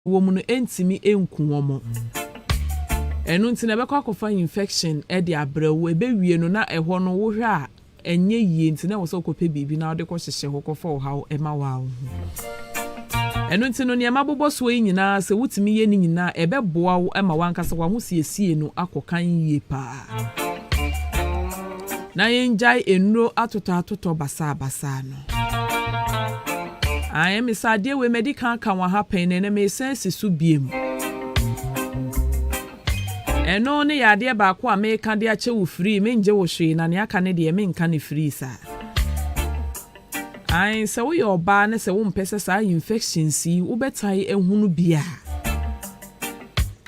woman entimi enku womo enu nti na bekwa kofa infection e de abrawo ebe wie no na eho no wo hwe a enye yie nti na wo so kope bibi na ode ko hyehye ho kofa wo ha ema wa wo enu nti no ne mabobo so yi nyina se wutimi ye ni nyina ebe boa wo ema wankasa wa ho siesie no akokan yie pa na yenjai enro atoto basa no I am sadie we medical kan wa happen na me sense su biem eno ne yade ba ko a me ka de ache wo free me nje wo hwe na ne aka ne de me nka ne free sa ai se wo yo ba ne se wo mpese sa infection si wo betai ehunu bia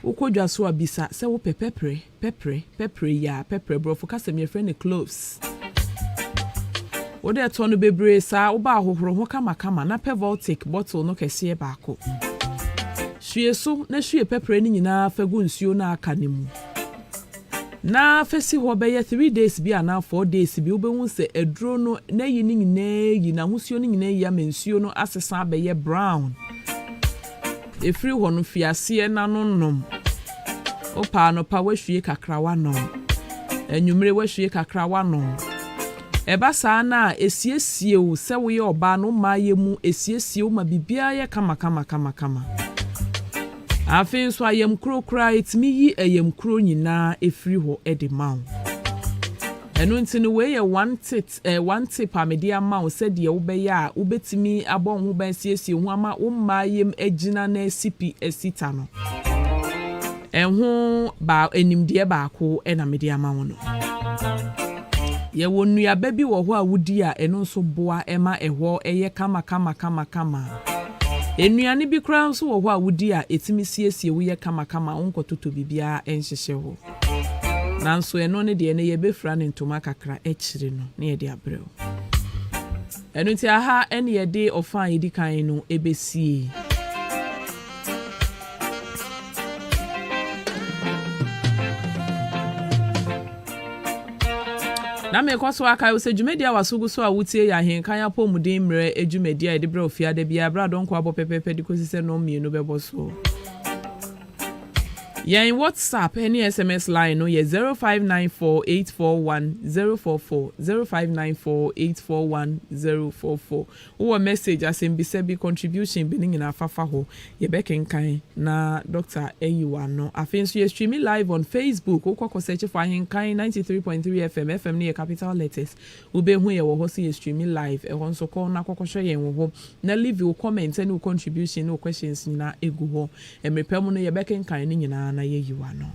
wo kodwa so abisa se wo pepre ya pepre bro focus me friend cloves Ode tonu bebre sa wo ba ahohoro ho kama na Pevoltic bottle no kese ba ko. Hwie so na hwie pepper ni nyina fagu nsuo na aka ne mu. Na fesi ho be ye 3 days bi ana 4 days bi obehu se eduro no na yi ni nyina yi na husuo ni nyina yi amensuo no asesa be ye brown. Efri ho no fiase na no nom. Opa no pa wahwie kakra wa nom. Enwumre wahwie kakra wa nom. Eba saa na esiesie wo se wo ye oba no maaye mu esiesie wo ma bibia ye kama afin so ayem krokra etimi yi ayem kro nyina efri ho ede mawo enu ntini we ye one tip amedia mawo se de wo be ya wo betimi abon ho ban siesie ho ama wo maaye agina na sipi esita no enho ba enimde ba ko ena media mawo no ye wonu aba bi wo ho a wudi a eno nso boa ema eho eye kama enuane bi kra nso wo ho a wudi a etimi siesie wo ye kama onkototo bibia enhyehye ho nanso eno ne de ne ye befra ne ntoma kakra echire no ne ye de abrɛw eno ti aha ene ye de ofan edi kan no ebesie na me kwaso aka yo se dwumedia wasugu so a wutie ya Ahenkan apomuden mre edwumedia e de bra ofia da bia bra don ko abopepepe de kosise no mienu bebo so ya in WhatsApp any SMS line no ye 0594841044 0594841044 wo message asem bi se bi contribution bi nyina fafa ho ye bekenkan na Dr. Eyiwa no afin so ye streaming live on Facebook wo kwako search for Ahenkan 93.3 FM ne capital letters wo be hu ye wo ho so ye streaming live e ho so ko na kwakwo ye wo ho na leave your comment and your contribution no questions nyina egu ho emrepam no ye bekenkan ni nyina na ye yiwa no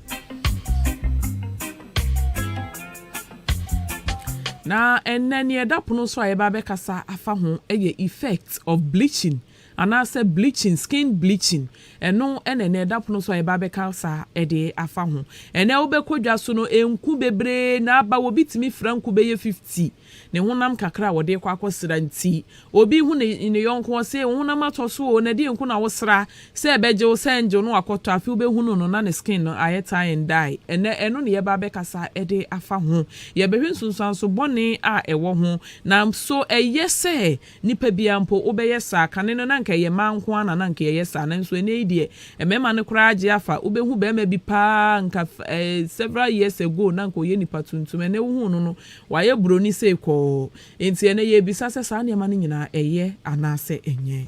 na enene edapono so ayeba bekasa afa ho eye effect of bleaching and I say bleaching skin bleaching eno enene edapono so ayeba bekasa ede afa ho ene wo bekodwa so no enku bebre na aba wo bitimi franku beye 50 ne honam kakra wo de kwa akosra nti obi hu ne yonko se honam atoso o na de enku na wo sra se beje wo senje no akoto afi obe hu no na ne skin no ayeta and die ene eno ne yeba bekasa ede afa ho ye behwe nsunsan so bone a ewo ho na so eyese nipa bia mpo obeye sa kane no nanka ye manko ana nanka ye sa na nso ene die emema ne kura age afa obehu be ma bi pa nka several years ago nanka ye nipa tuntum ene hu no waye broni se ko enti ene ye bisa se sa ne ma ne nyina eye anase enye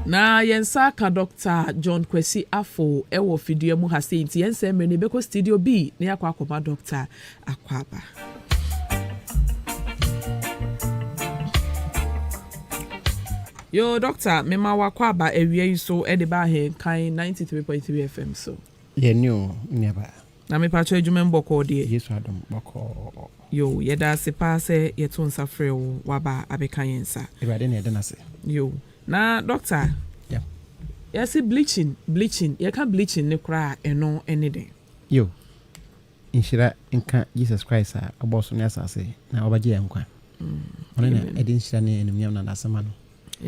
na yensa ka Dr. John Kwesi Afo ewo fidua mu hase enti yensa mre ne beko studio B ne yakwa akoma Dr. Akwaba yo Dr. Mema Wakwaba ewie so e de ba Ahenkan 93.3 FM so ye new never na me pacho adwuma mboko de Yesu adom boko yo yeda se pa se yeto nsa frɛ wo waba abeka yensa ebade na yeda se yo na Doctor yeah yes bleaching you can bleaching ne kra eno anything yo inshira nka Jesus Christ a aboso ne asase na obaje yankwa ona na edin shira ne enumyam na nasema no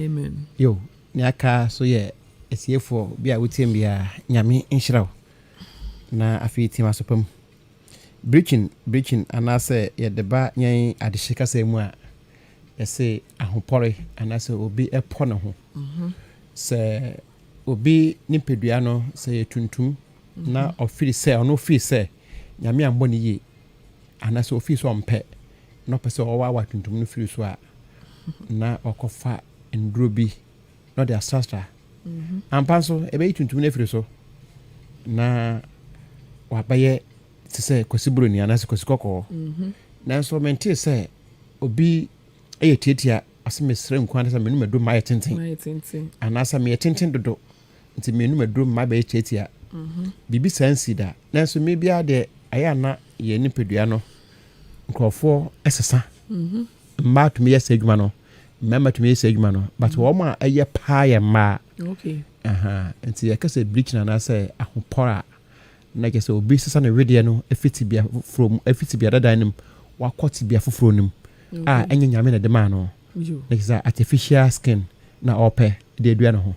amen yo ne aka so ye esiefo bia wotem bia nyame inshira na afiti masopam bleaching anase ye deba nyen adehika se mu a ese ahopore anase obi epo ne ho sɛ obi nipadua no sɛ tuntum na ɔfiri sɛ ɔno firi sɛ nyame ambɔ ne yie anaasɛ ɔfiri so ɔmpɛ na ɔpɛ sɛ ɔwawa tuntum no firi so a na ɔkɔfa nduro bi na ɔde asasra ampa nso ɛbɛyi tuntum no afiri so na wabɛyɛ te sɛ kwasi buroni anaasɛ kwasi kɔkɔɔ nanso mente sɛ obi ɛyɛ tietia asɛ mesrɛ nko anaasɛ menum aduro ma ayɛ tenten anaasɛ meyɛ tenten dodo nti menum aduro ma bɛyɛ tietia biribi saa nsi da nanso me biara deɛ ɛyɛ ana yɛ nipadua no nkurɔfoɔ ɛsesa mmaa tumi yɛ sɛ adwuma no mmarima tumi yɛ sɛ adwuma no but wɔn a ɛyɛ paa yɛ mmaa nti yɛka sɛ bleaching anaasɛ ahopɔr a na kyerɛ sɛ obi sesa no wedeɛ no ɛfiti bia dadan no mu wakɔ tibia foforɔ no mu a ɛnyɛ nyame na de maa no na kyerɛ sɛ artificial skin na ɔpɛ de adua no ho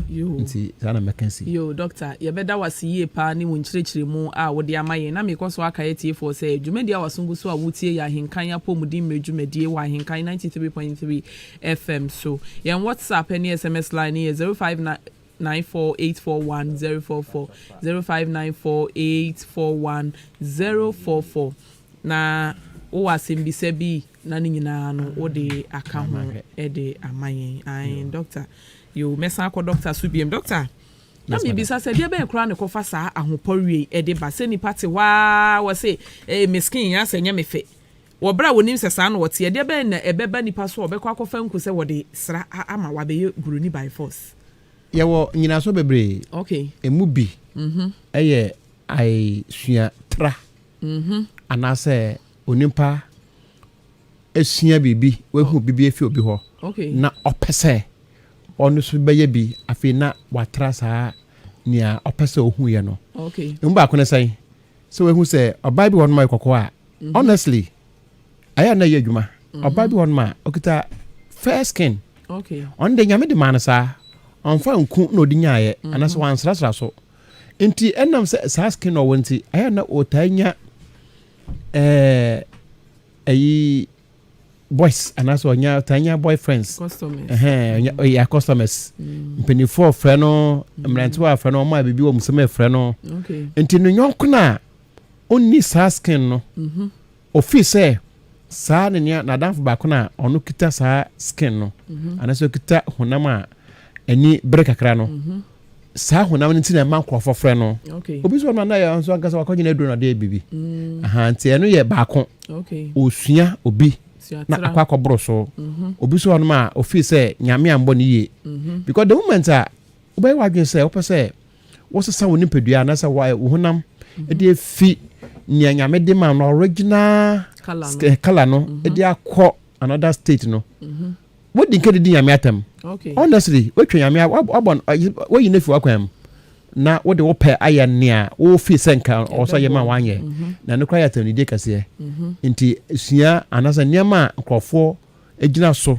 nti saa na mɛka si doctor yɛbɛda wase yie paa ne wo nkyerɛkyerɛ mu a wode ama yɛn na mekɔ so aka yɛtiefoɔ sɛ dwumadi a wasongo so a wotie yɛ ahenkan apɔmuden mmerɛ dwumadie wɔ ahenkan 93.3 FM so yɛn WhatsApp ne SMS line ne yɛ 0594841044 0594841044 na wo asɛm bisa bi na ne nyinaa no wode aka ho de ama yɛn doctor yo mesa ko doctor subiem doctor na mi bisa se dia be kura ne kofa saa ahopɔwie e de ba se nipa te wa wo se miskin ya se nya me fe wo bra wonim se saa no wote dia be na ebeba nipa so obekɔ akɔfa nku se wode sra ama wa be buruni by force yɛwɔ nyina so bebre okay emu bi ɛyɛ ai sua tra anase onipa esua bibi wehu bibi efi obi ho okay na opese ɔno so bɛyɛ bi afei na watra saa nea ɔpɛ sɛ ɔhu yɛ no okay emu baako ne sɛn sɛ wehu sɛ ɔbaa bi wɔ no ma kɔkɔɔ a honestly ayɛ na yɛ adwuma ɔbaa bi wɔ no ma ɔkita fair skin okay ɔno de nyame de ma no saa ɔmfa nku na ɔde nyaayɛ anaasɛ wansrasra so nti ɛnam sɛ saa skin na ɔwɔ nti ayɛ na ɔtaa nya ayi boys anaso nya tanya boyfriends customers customers mpenifo frɛ no mmerantewa frɛ no ma bibi wɔ museme frɛ no okay enti no nyɔnko na onni saa skin no ofi sɛ saa ne nya na danfo baako na ɔno kita saa skin no anaso kita honam a ani bere kakra no saa honam no ntina ma nkrɔfo frɛ no okay obi so na yɛ nso ankasa wakɔnyina aduro na de bibi enti ɛno yɛ baako okay osua obi na akwa bro so obi so on ma ofi say nyame ambo ne ye because the moment a obey wadwen say opɛ sɛ wo sesa wo nipadua na sɛ wo honam e de fi nya nyame de ma no original color no e de akɔ another state no what din kedi nyame atam okay honestly wetwe nyame abon wo yi na fi wakwam na wo de wo pɛ ayɛ nea wo fi senka ɔsɔ yɛ ma wanyɛ na no kra yɛ tani de kase nti sua anasa nneɛma nkrɔfo agina so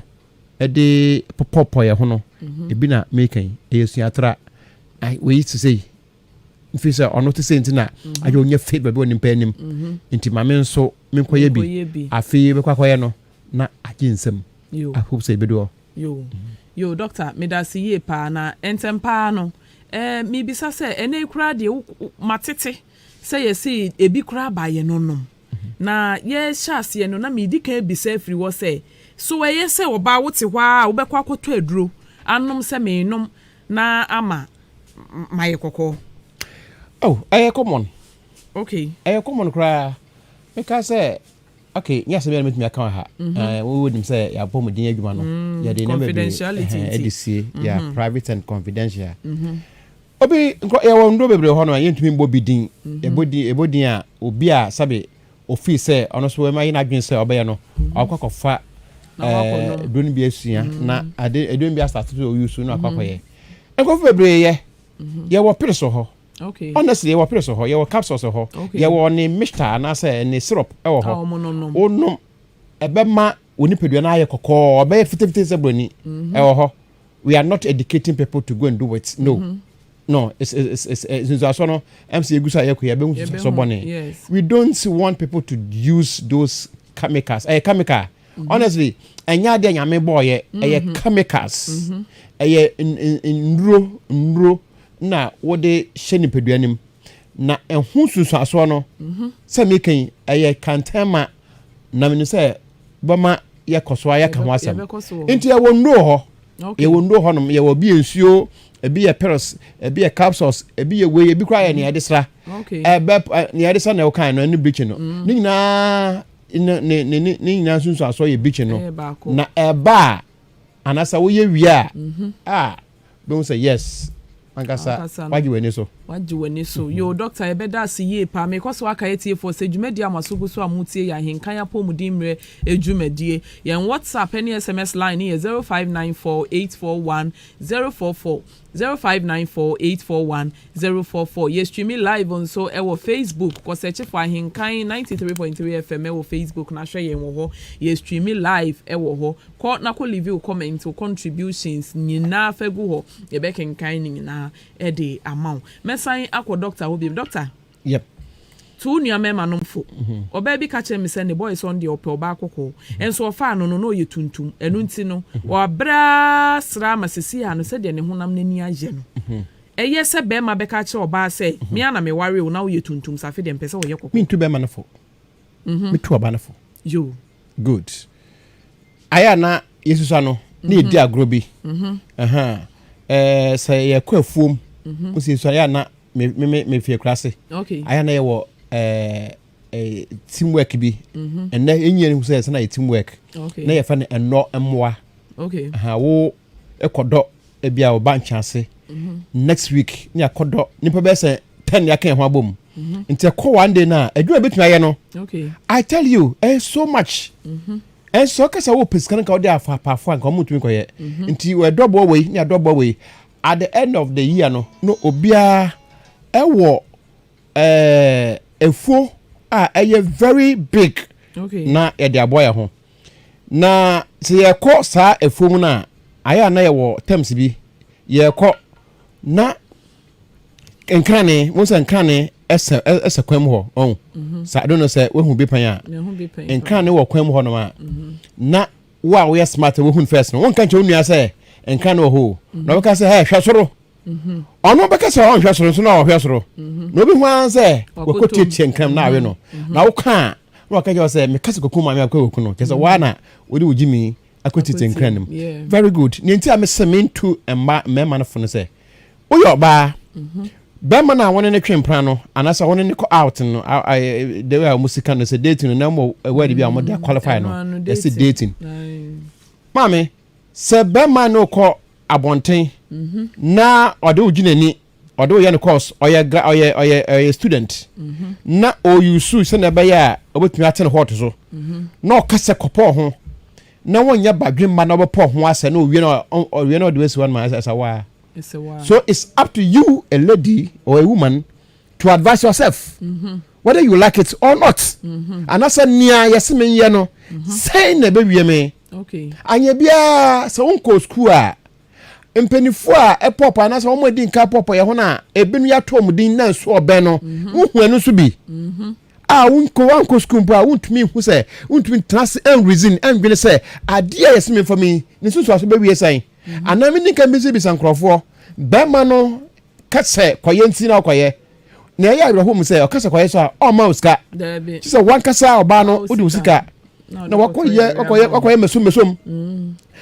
de popɔpɔ yɛ ho no ebi na mekan ɛyɛ sua tra ai we to say mfi sɛ ɔno te sɛ nti na ayɛ onye fit baabi wɔ nimpa anim nti ma me nso menkɔyɛ bi afei bɛkɔ akɔyɛ no na agye nsɛm I hope say bedo yo doctor medasi ye pa na entempa no mi bisa se ene kura de matete se ye si ebi kura ba ye nonom na ye hyase no na mi di kan bisa free wo se so ye se oba wote hwa a wo bekwa akoto aduro anom se me nom na ama maye kokko oh common okay common kura because okay yes me meet me account ha we would say ya bom din adwuma no ya de number confidentiality edc ya private and confidential obi ya wo ndo bebre ho no yentumi mbo bidin ebodin a obi a sabe ofi say ono so ma yin adwen say obeye no akwakofa don bi asua na edon bi start to use no akwakoye enkofu bebre ye wo pere so ho okay honestly you were so ho you were capsules ho you were ni mixture na say ni syrup e wo ho onum ebe ma onipadua na aye kokko obe fitifiti sebroni e wo ho we are not educating people to go and do it no it's so no MC Egusa yakuya be so bone we don't want people to use those chemicals chemical honestly enya de nyame boye chemicals nduro na wode hye nipaduanim na ehun susu aso no se mekan kantama na me say bama ye kosoa ye ka ho asem enti ye wonno ho ye wonno ho no ye wo bi ensuo ebi ye peros ebi ye capsules ebi ye we ebi kwa ye ne yedesra ne yedesra na wo kan no ne bleach no ni nyina ni nyina susu aso ye bleach no na eba anasa wo ye wia don't say yes angasa wagi weni so yo doctor ebeda si ye pa me koso aka yetie for se dwumadi amasogo so amutie ya Ahenkan apomudimre edwumadie yen WhatsApp any SMS line is 0594841044 0594841044 yes stream live on so e wo Facebook ko search for Ahenkan 93.3 FM e wo Facebook na hwe yen wo ho yes stream live e wo ho ko na ko leave comment or contributions nyina fagu ho ye be kenkan nyina e de amount mesan akọ doctor obi doctor yep tu nua mema nomfo oba bi ka che me se ne boy so ndie ope oba akọkọ enso ofa no no ye tuntum enu nti no obra sra masisi ha no se de ne honam nani aje no eye se be ma be ka che oba se me ana me ware o na wo ye tuntum safe de mpese wo ye kokọ me tu be ma no fo me tu oba no fo yo good aya na yesusa no na edi agrobi say ye kwa fuom usi so aya na me fie krase okay aya na ye wo teamwork bi and na enye ni say na teamwork na ye fa na eno emwa okay wo ekodo ebia wo ban chance next week ni akodo nipa be say 10 ya kan ho abom nti ko one day na adwuma betuma ye no okay I tell you so much and so kasa wo peskan ka odi afa pafo an ka mo tumi koye nti we dobo we ni adobo we at the end of the year no obia ewo efo eye very big okay na e de aboya ho na se ye ko sa efo mu na aya na ye wo terms bi ye ko na enkane mo se enkane ese kwam ho sa I don't know say we hu bi pan a enkane wo kwam ho no ma na wo yes smart we hu first no won kan che onua say enkane wo ho na we ka say hey hwasoro ono be ka say on hwasoro so na wo hwasoro no bi hu an say we ko tie enkam na we no na wo kan no ka je say me ka se koku ma me akwa koku no ke say wa na wo di wujimi akoti enkam very good ni nti a me se me ntu emma me man fo no say wo yo ba Bema na wone ne twempra no anasa wone ne ko out no the way musika no say dating no mo where be am dey qualify no they say dating mama se bema no ko abonten na ode ujinani ode ye ne course oye student na o yusu se na be ya obetumi atene hot so na o kase kopo ho na wonya badwemma na obepo ho ase na owie na de wesi one man asa wa so it's up to you, a lady or a woman, to advise yourself whether you like it or not. And that's a near yes, me, you know, say, baby, me. Okay. And you be a so uncle school. In penny for a pop, and as a woman didn't cap up, a bin ya tom din so beno, who no to be. Uncle school, won't me who say, won't me trust and reason and will say, a dear yes, me for me. This is what baby is saying. And I mean, can be some crofo. Bemano kase kwayenti na kwaye. Na ya ro home say o kase kwaye so o ma usika. She say one kasa oba no odi usika. Na wakoye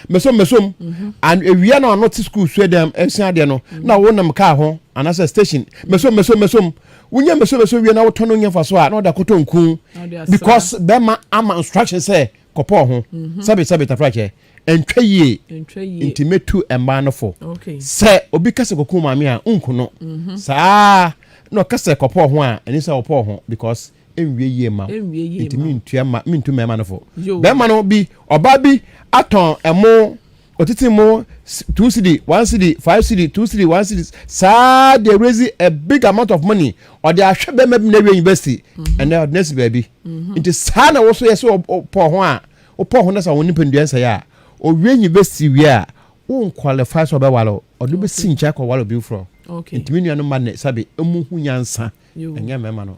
mesom. And ewia na not school so dem ensia de no. Na wo nam ka ho anasa station. Mesom. Wunya mesom wie na wo tono nya faso a na oda koto nkun. Because bema ama instruction say kopo ho. Sabe tafrache. Entwe ye intimetu emba no fo se obi kase koku maami a unkuno saa no kase kopo ho a eni se opo ho because enwie ye ma intimintu ma mintu mema no fo be ma no bi oba bi aton emo otiti mo 2 cedi 1 cedi 5 cedi 2 cedi 1 cedi saa they raise a big amount of money or they are be na university and now next baby it is sana wo so yes opo ho a opo ho na sa woni penduansa ya o wi university wi a won qualify so be walo o do be sincha ko walo bi fro Okay. Ntimi nua no ma ne sabe emu hu nyansa. Enya mema no.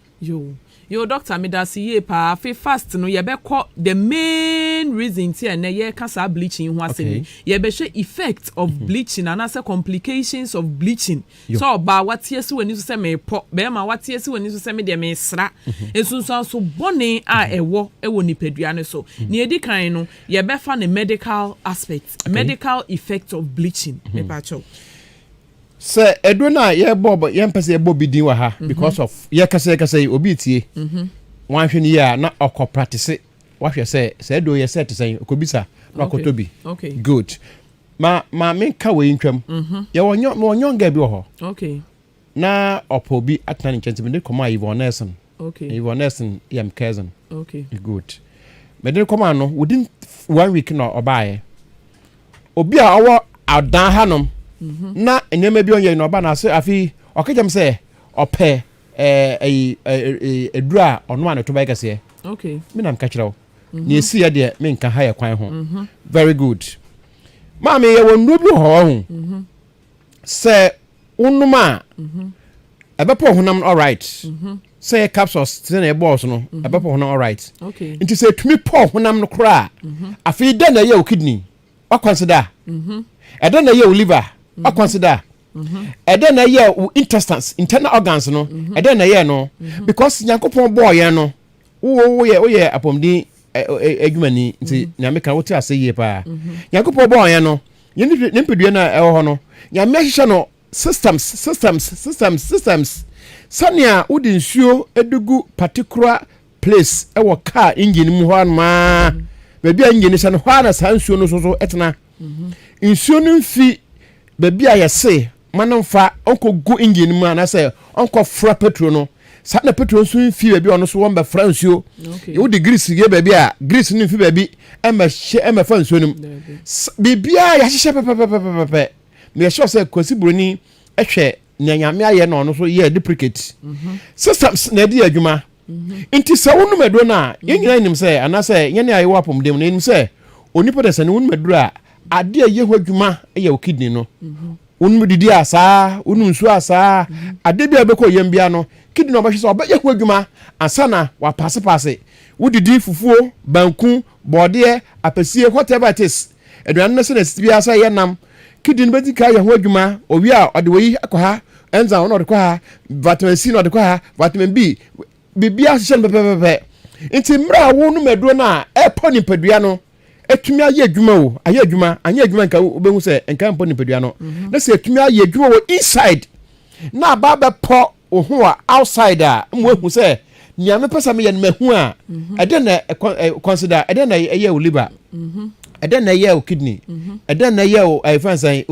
Yo doctor me da si ye pa fe fast no ye be call the main reason ti na ye kasa bleaching ho asemi ye be hwe effect of bleaching and as complications of bleaching so ba watie se wani so se me po be ma watie se wani so se me de me sra ensunsan so bone a ewo nipadua ne so ne edi kan no ye be fa ne medical aspect medical effect of bleaching me pa cho se eduna ye bob ye mpese ye bob din wa ha because of ye kase obi tie wan hwe ni ya na okọ practice wa hwe se edo ye set sen okobisa na okotobi good ma me ka we ntwam ye wonyon ga bi ho na opo bi atani nchente me koma Yvonne Nelson Yvonne Nelson yam cousin good me de koma no within 1 week no obaye obi a owo adan hanom na enyeme bi onye no ba na se afi okejam se ope edura ono an to ba kase me nam ka kirawo na esi ya de me nka ha ye kwan ho very good mama ye wonu bi ho se unuma ebepo honam all right say capsules tin e boss no ebepo honam all right nti se tumi po honam no kra afi de na ye o kidney wa consider ede na ye o liver I consider ede na ye intestines internal organs no ede na ye no because Nyankopon boy ye no wo ye apomdin adwumani nti nyame kan wote ase ye pa Nyankopon boy ye no ye ne mpedua na e ho no nyame hihye no systems sania udi nsuo edugu particular place e wo car engine mu ho ma baby engine hye no ho na sa nsuo no so etena nsuo no mfi baby ayese manamfa onko go engine mu anase onko fra petrol no sa na petrol so mfi baby ono so won fra nsuo you the grease ge baby a grease no mfi baby ema fa nsuo no baby ya hihye pepepepepe me sure say kwasiburoni ehwe nyanyame aye na ono so ye duplicate systems na di adwuma inti sa wonu medo na yenyina nim say anase nyane aye wapom dem na nim say onipa de sane wonu medo a ade aye ho adwuma ye o kidney no wonu didi asa wonu nsu asa ade bia beko yem bia no kidney no bahwe so obaye ho adwuma asana wa passe wudidi fufuo banku bode apasie whatever it is eduan na se na sibia asa ye nam kidney beti ka ye ho adwuma owi a ode wi akwa enza ono de kwa vitamin C no de kwa vitamin B bibia hye pepepepe nti mra wo no medo na epo ni padua no etumi aye adwuma wo aye adwuma anya adwuma nka obehu se nka mpo ni padua no na se etumi aye adwuma wo inside na baba po ho a outside a mo ehu se nyame pesa me ye no mahu a ede na consider ede na ye o liver ede na ye o kidney ede na ye o fansan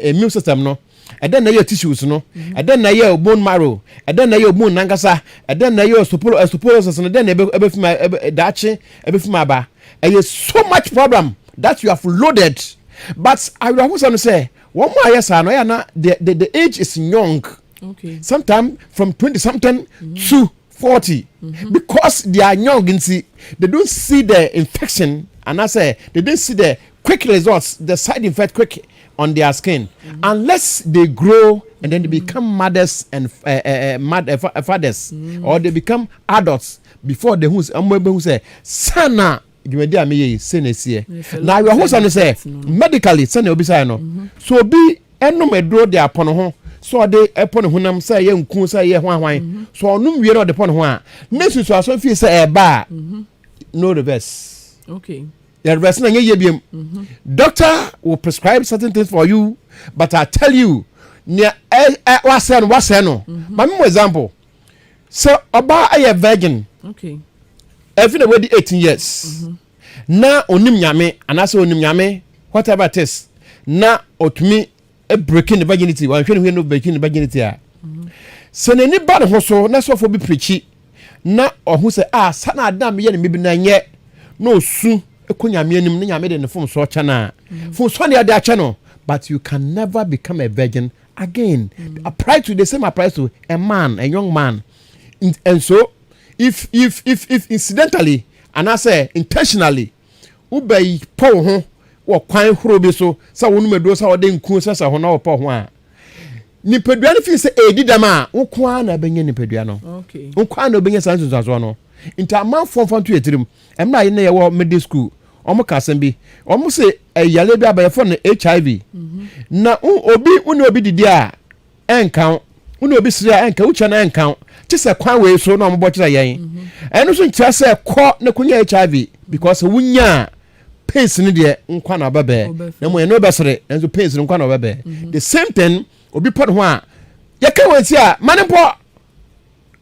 immune system no eden na ye tissues no eden na ye bone marrow eden na ye bone nangasa eden na ye suppose no eden na ebefuma dachi ebefuma ba so much problem that you have loaded but I will also say one more yes no ya na the age is young sometimes from 20 something to 40 because they are young and see they don't see the infection and I say they don't see the quick results the side effect quick on their skin unless they grow and then they become mothers and fathers or they become adults before they who say sana you dey am ye senesie now you who say medically sana obi say no so be enum edro dey upon ho so dey upon hunam say ye nku say ye hwan so onum wie no dey upon ho a nesu so aso fi say e ba no reverse the reverse na ye biem doctor will prescribe certain things for you but I tell you near what's no my example so oba a virgin every way 18 years na onim nyame anase onim nyame whatever it is na otumi breaking the virginity one hwe no breaking the virginity a so na ni ba ho so na so for be preachi na ohu se sana adam ye ne mebi na nye no su ekunyame anim na nyame de ne fom so chana fom so na de acha no but you can never become a virgin again apply to the same applies to a man, a young man. And so if incidentally and I say intentionally ubay po ho wo kwan horo bi so sa wonu medo sa wode nku sa ho na wo po ho a nipadua no fi se edi dama wo kwa na benye nipadua no okay wo kwa na benye sansu sanso no nta amanfo mfanto yetirim emna ye na ye wo middle school omo kasen bi omo se yale bi abayefo no HIV na obi didi a enkan obi sire a enkan ucha na enkan ti se kwan we so na omo bo kira yen eno so ntia se kọ na kunya HIV because wunya pains ni de nkwa na babe na mo eno besere enzo pains nkwa na babe the same thing obi pod ho a ye ka wanti a manempo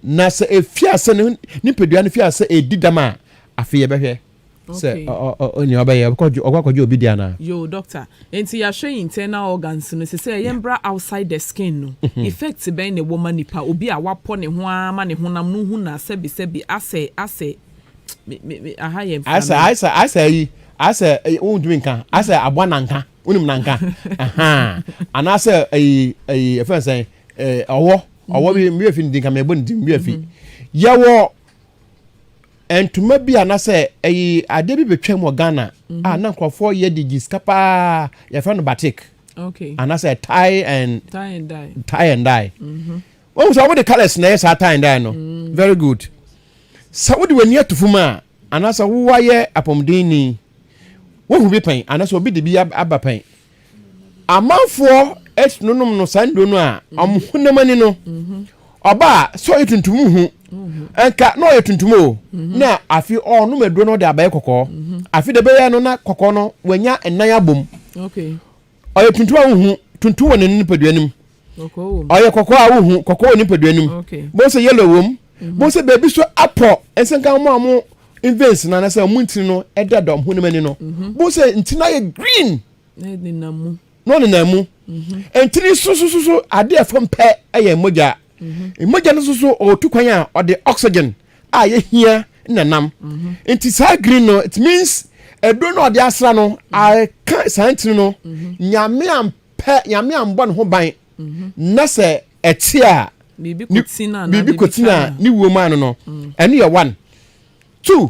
na se efia se ni pedua no fia se edidama afi ye behwe se oni obaye okwakoje obi dia na yo doctor enti ya hwe internal organs no se yembra outside the skin no effect ben ne woman nipa obi a wapo ne ho ama ne honam no hu na sebi ase aha yem asa undumi nka asa abwananka unim nanka aha anase efen say owo bi miefi ndinka mebo ndim miefi yawo entuma bi anase ade bi betwam wo Ghana na nkrofo ye digis kapa ya friend batik okay anase tie and dye oh so what the colors na yes tie and dye no very good so what do we near to fuma anase wo ye apomdeni wo hu bi pen anase obi de bi aba pen amanfo etnunum no sando no a amhunamani no oba so etuntum hu enka no etuntum o na afi onu medo no de abaye kokko afi de be no na kokko no wanya enan abom okay oye tuntum hu tuntum woni ni paduanim oye kokko a hu kokko woni paduanim bo se yellow wom bo se baby so apo ensenka mo amo invest na na se muntin no edadom hunamani no bo se ntina ye green no na mu entiri so ade efom pe eye moja moja no so otukwan a ode oxygen a ye hia nanam enti sa green no it means edo no ode asra no I can science no nyame ambo no ho ban na se eti a bibi kotina ni woman no eno ye 1 2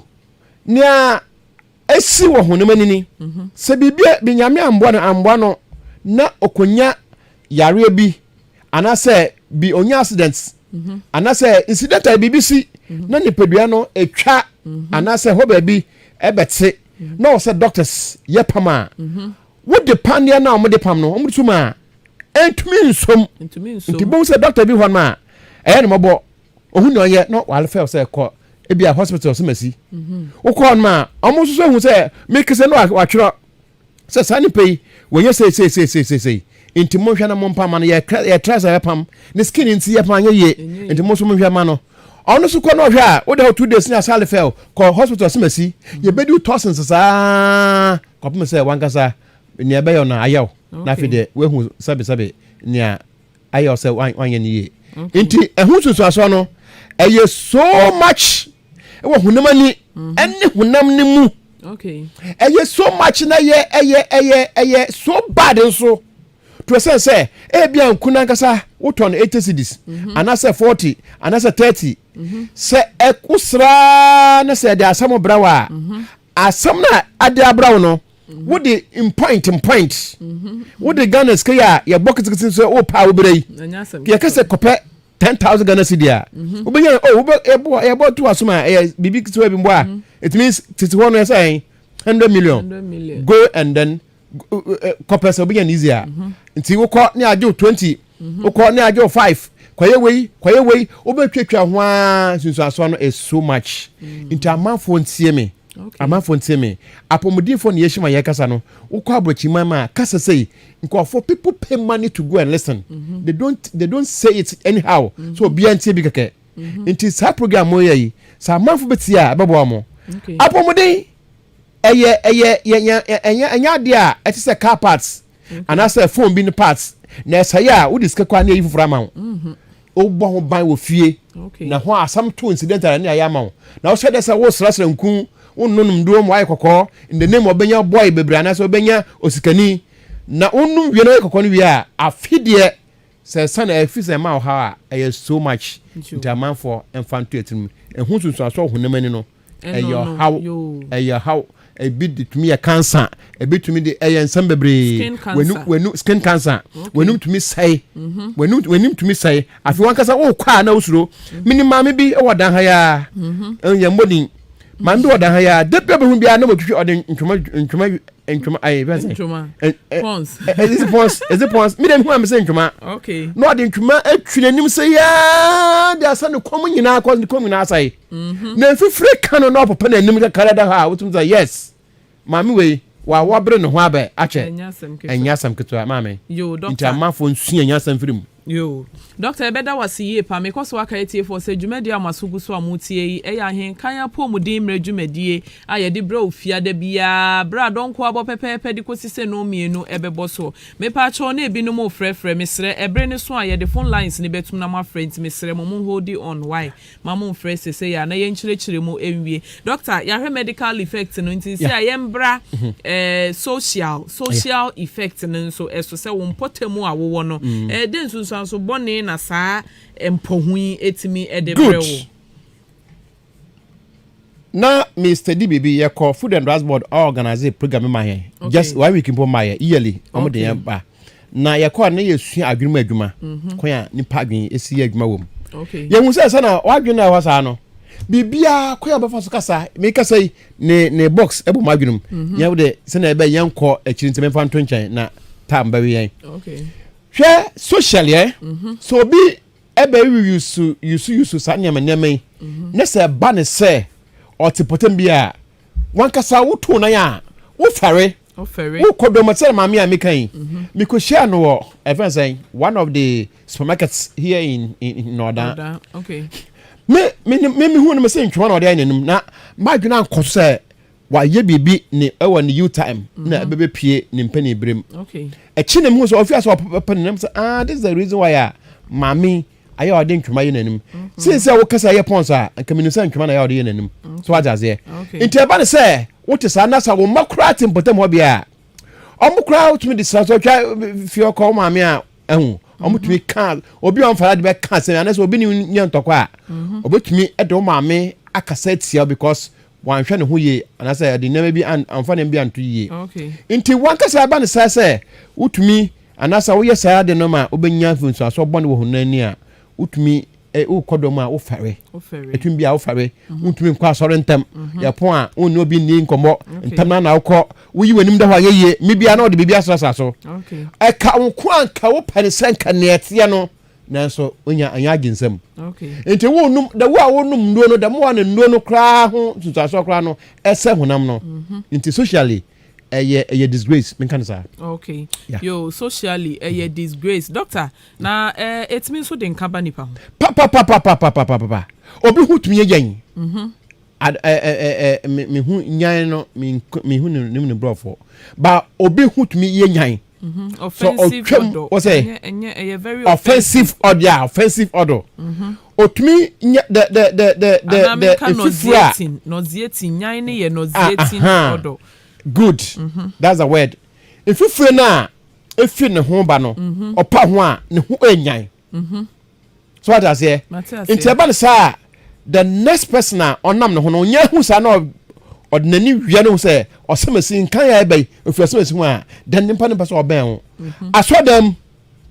nia esi wo honamani ni se bibia bi nyame ambo no na okonya yare bi anase bi onya accidents anase incident a BBC na nipadua no etwa anase ho ba bi ebete na o se doctors ye pama wo de pania na o de pam no o mutuma entumi nsom ntibo se doctor bi ho ma no mobo ohun no ye no wale fe se ko ebia hospital so masi wo ko ma o so hu se make se no watwero se sani pay wenye say inti mo hwa na mo pam na ye trouser ye pam ne skin inti ye pam ye inti mo so mo hwa ma no ono so ko no hwa wo de 2 days na sale fell ko hospital simasi ye bedu thousands sa ko pam say wankasa ni ebe yo na ayew na fi de we hu sabe ni ayew say wanye ni ye inti ehun susu aso no eye so much e wo hunamani enne hunam ni mu okay so much na ye so bad nso to say bia nkuna nkasa woton 80 cedis anase 40 anase 30 se ekusra na se de asam brawa asam na ade abrawo no wo de in point wo de Ghana skaya ye bokitikiti so o pa obrei ye kase kope 10,000 Ghana cedis obenya ebo to asuma bibi kitwa bi mbo it means titi one say 100 million go and then copper so be easier nti wo ko ni ajo 20 wo ko ni ajo 5 kwaye wei obetwetwa ho a sunsu aso no is so much nti amanfo ntie me apomodifo ne yeshima yekasa no wo ko abrochi mama kasa sei nkofo people pay money to go and listen they don't say it anyhow so bia ntie bi keke nti sa program mo yi sa amanfo betia bebo mo apomodi enya dia etise car parts anase phone bin parts na saya wo diska kwa na yifufura ma wo bo ho ban wo fie na ho asam to incidental na ya ma na wo sede se wo srasra nku wonnum do mo ayekoko in the name of benya boy bebra na so benya osikani na wonnum wie na ayekoko no wie a afide se sana afise ma ha a so much ntaman for infanto etim ehun sunsu aso honamani no eyo how a bit to me a cancer, a bit to me the air and some baby when skin cancer, when to me say, when to me say, I feel one case oh qua no slow, minimum maybe or down higher, and your money. Mando da haya de pe be bia na matwi ode ntwoma ai be say ntwoma pons is it pons me dem hu am say ntwoma okay no ode ntwoma atwinanim say ya de asa ne kom nyina akọ ne kom nyina asai na fifire kan no papa na anim ka karada ha wotum say yes mami we wa wobre ne ho abe ache enyasam ketwa mami yo doctor ntamafo nsu enyasam firim yo doctor ebeda wasiye pa me koso aka etie for say dwumadi amasugu so amutie yi eya Ahenkan apomudin mra dwumadie aye de bra ofia da bia bra donko abo pepepe de kosise no mienu ebebo so me pa cho na ebinom ofrefre mesre ebre ne so aye de phone lines ne betum na ma friends mesre mo hold on why mama frɛ say ya na ye nkyerɛkyerɛ mu enwie doctor ya hwe medical effect no nti say aye mbra social effect no so eso say wo mpotemu awo no den so bone na saa empohui etimi edebrewo na Mr. DBB ye call food and drugs board organize program ma here just 1 week impo ma here yearly omo de ba na ye call na ye sua adwuma adwuma koya nipa adwen esi adwuma wom okay ye hu se na wadwen na wa sa no bibia koya ba fa so kasa me kasa ne box ebo ma adwenum ye de se na ebe yenko akirinte me fa nto nchen na tamba wi yen okay social so be ebe use sanya meneme na se ba ne se o te potem bia wan kasa woto na ya wo fere wo kodomo se mama ya mekan me ko share no even saying one of the supermarkets here in Northern okay me hu no me se ntwa na ode anenum na madwena nkoso se wa ye bibi ne ewa ne you time na bebe pie ne mpani brem okay a chine mu so ofia so papa nem say this is the reason why mami aye ode ntwuma ye nanim since wo kasa ye pons a kaminu say ntwuma na ye ode ye nanim so ajaze nti eba ne say what is anasa wo makura timpotem ho bia omukura utumi disaso twa fio ko mami a ehu omutumi kan obi on fara de be kan say anasa obi ni nyantokwa a obetumi edo mami akasa tia because wan hwe ne ho ye anasa de nema bi anfa ne bi anto ye okay nti wan kasa ba ne say utumi anasa wo ye say de no ma obenya funsu aso bone wo honani a utumi ukodom a wo fare etumi bia wo fare utumi nkwa asore ntam ya pon a oni obi ni nkomo ntam na wo yi wanim da ho ye me bia na wo de bibia asasa so okay ka wo anka wo pane senka ne etie no nanso onya anya ginsam okay enti wo num da wo a wo num ndo no da mo wan ndo no kra ho tutuaso kra no ese honam no enti socially eye disgrace me kan say okay yo socially eye disgrace doctor na it means so den company pa pa obi hutumi yen me hu nyan no me hu ne brofo ba obi hutumi yen offensive order very offensive order otumi the nauseating nyan ne ye nauseating order good that's a word if you feel na if you ne ho ba no opa ho a ne ho enyan so what I say it's about say the next person onam ne ho no nya hu sa na ordinary wi no say osemasi kan ya bai if osemasi ho a then nimpa ne person oben ho I saw them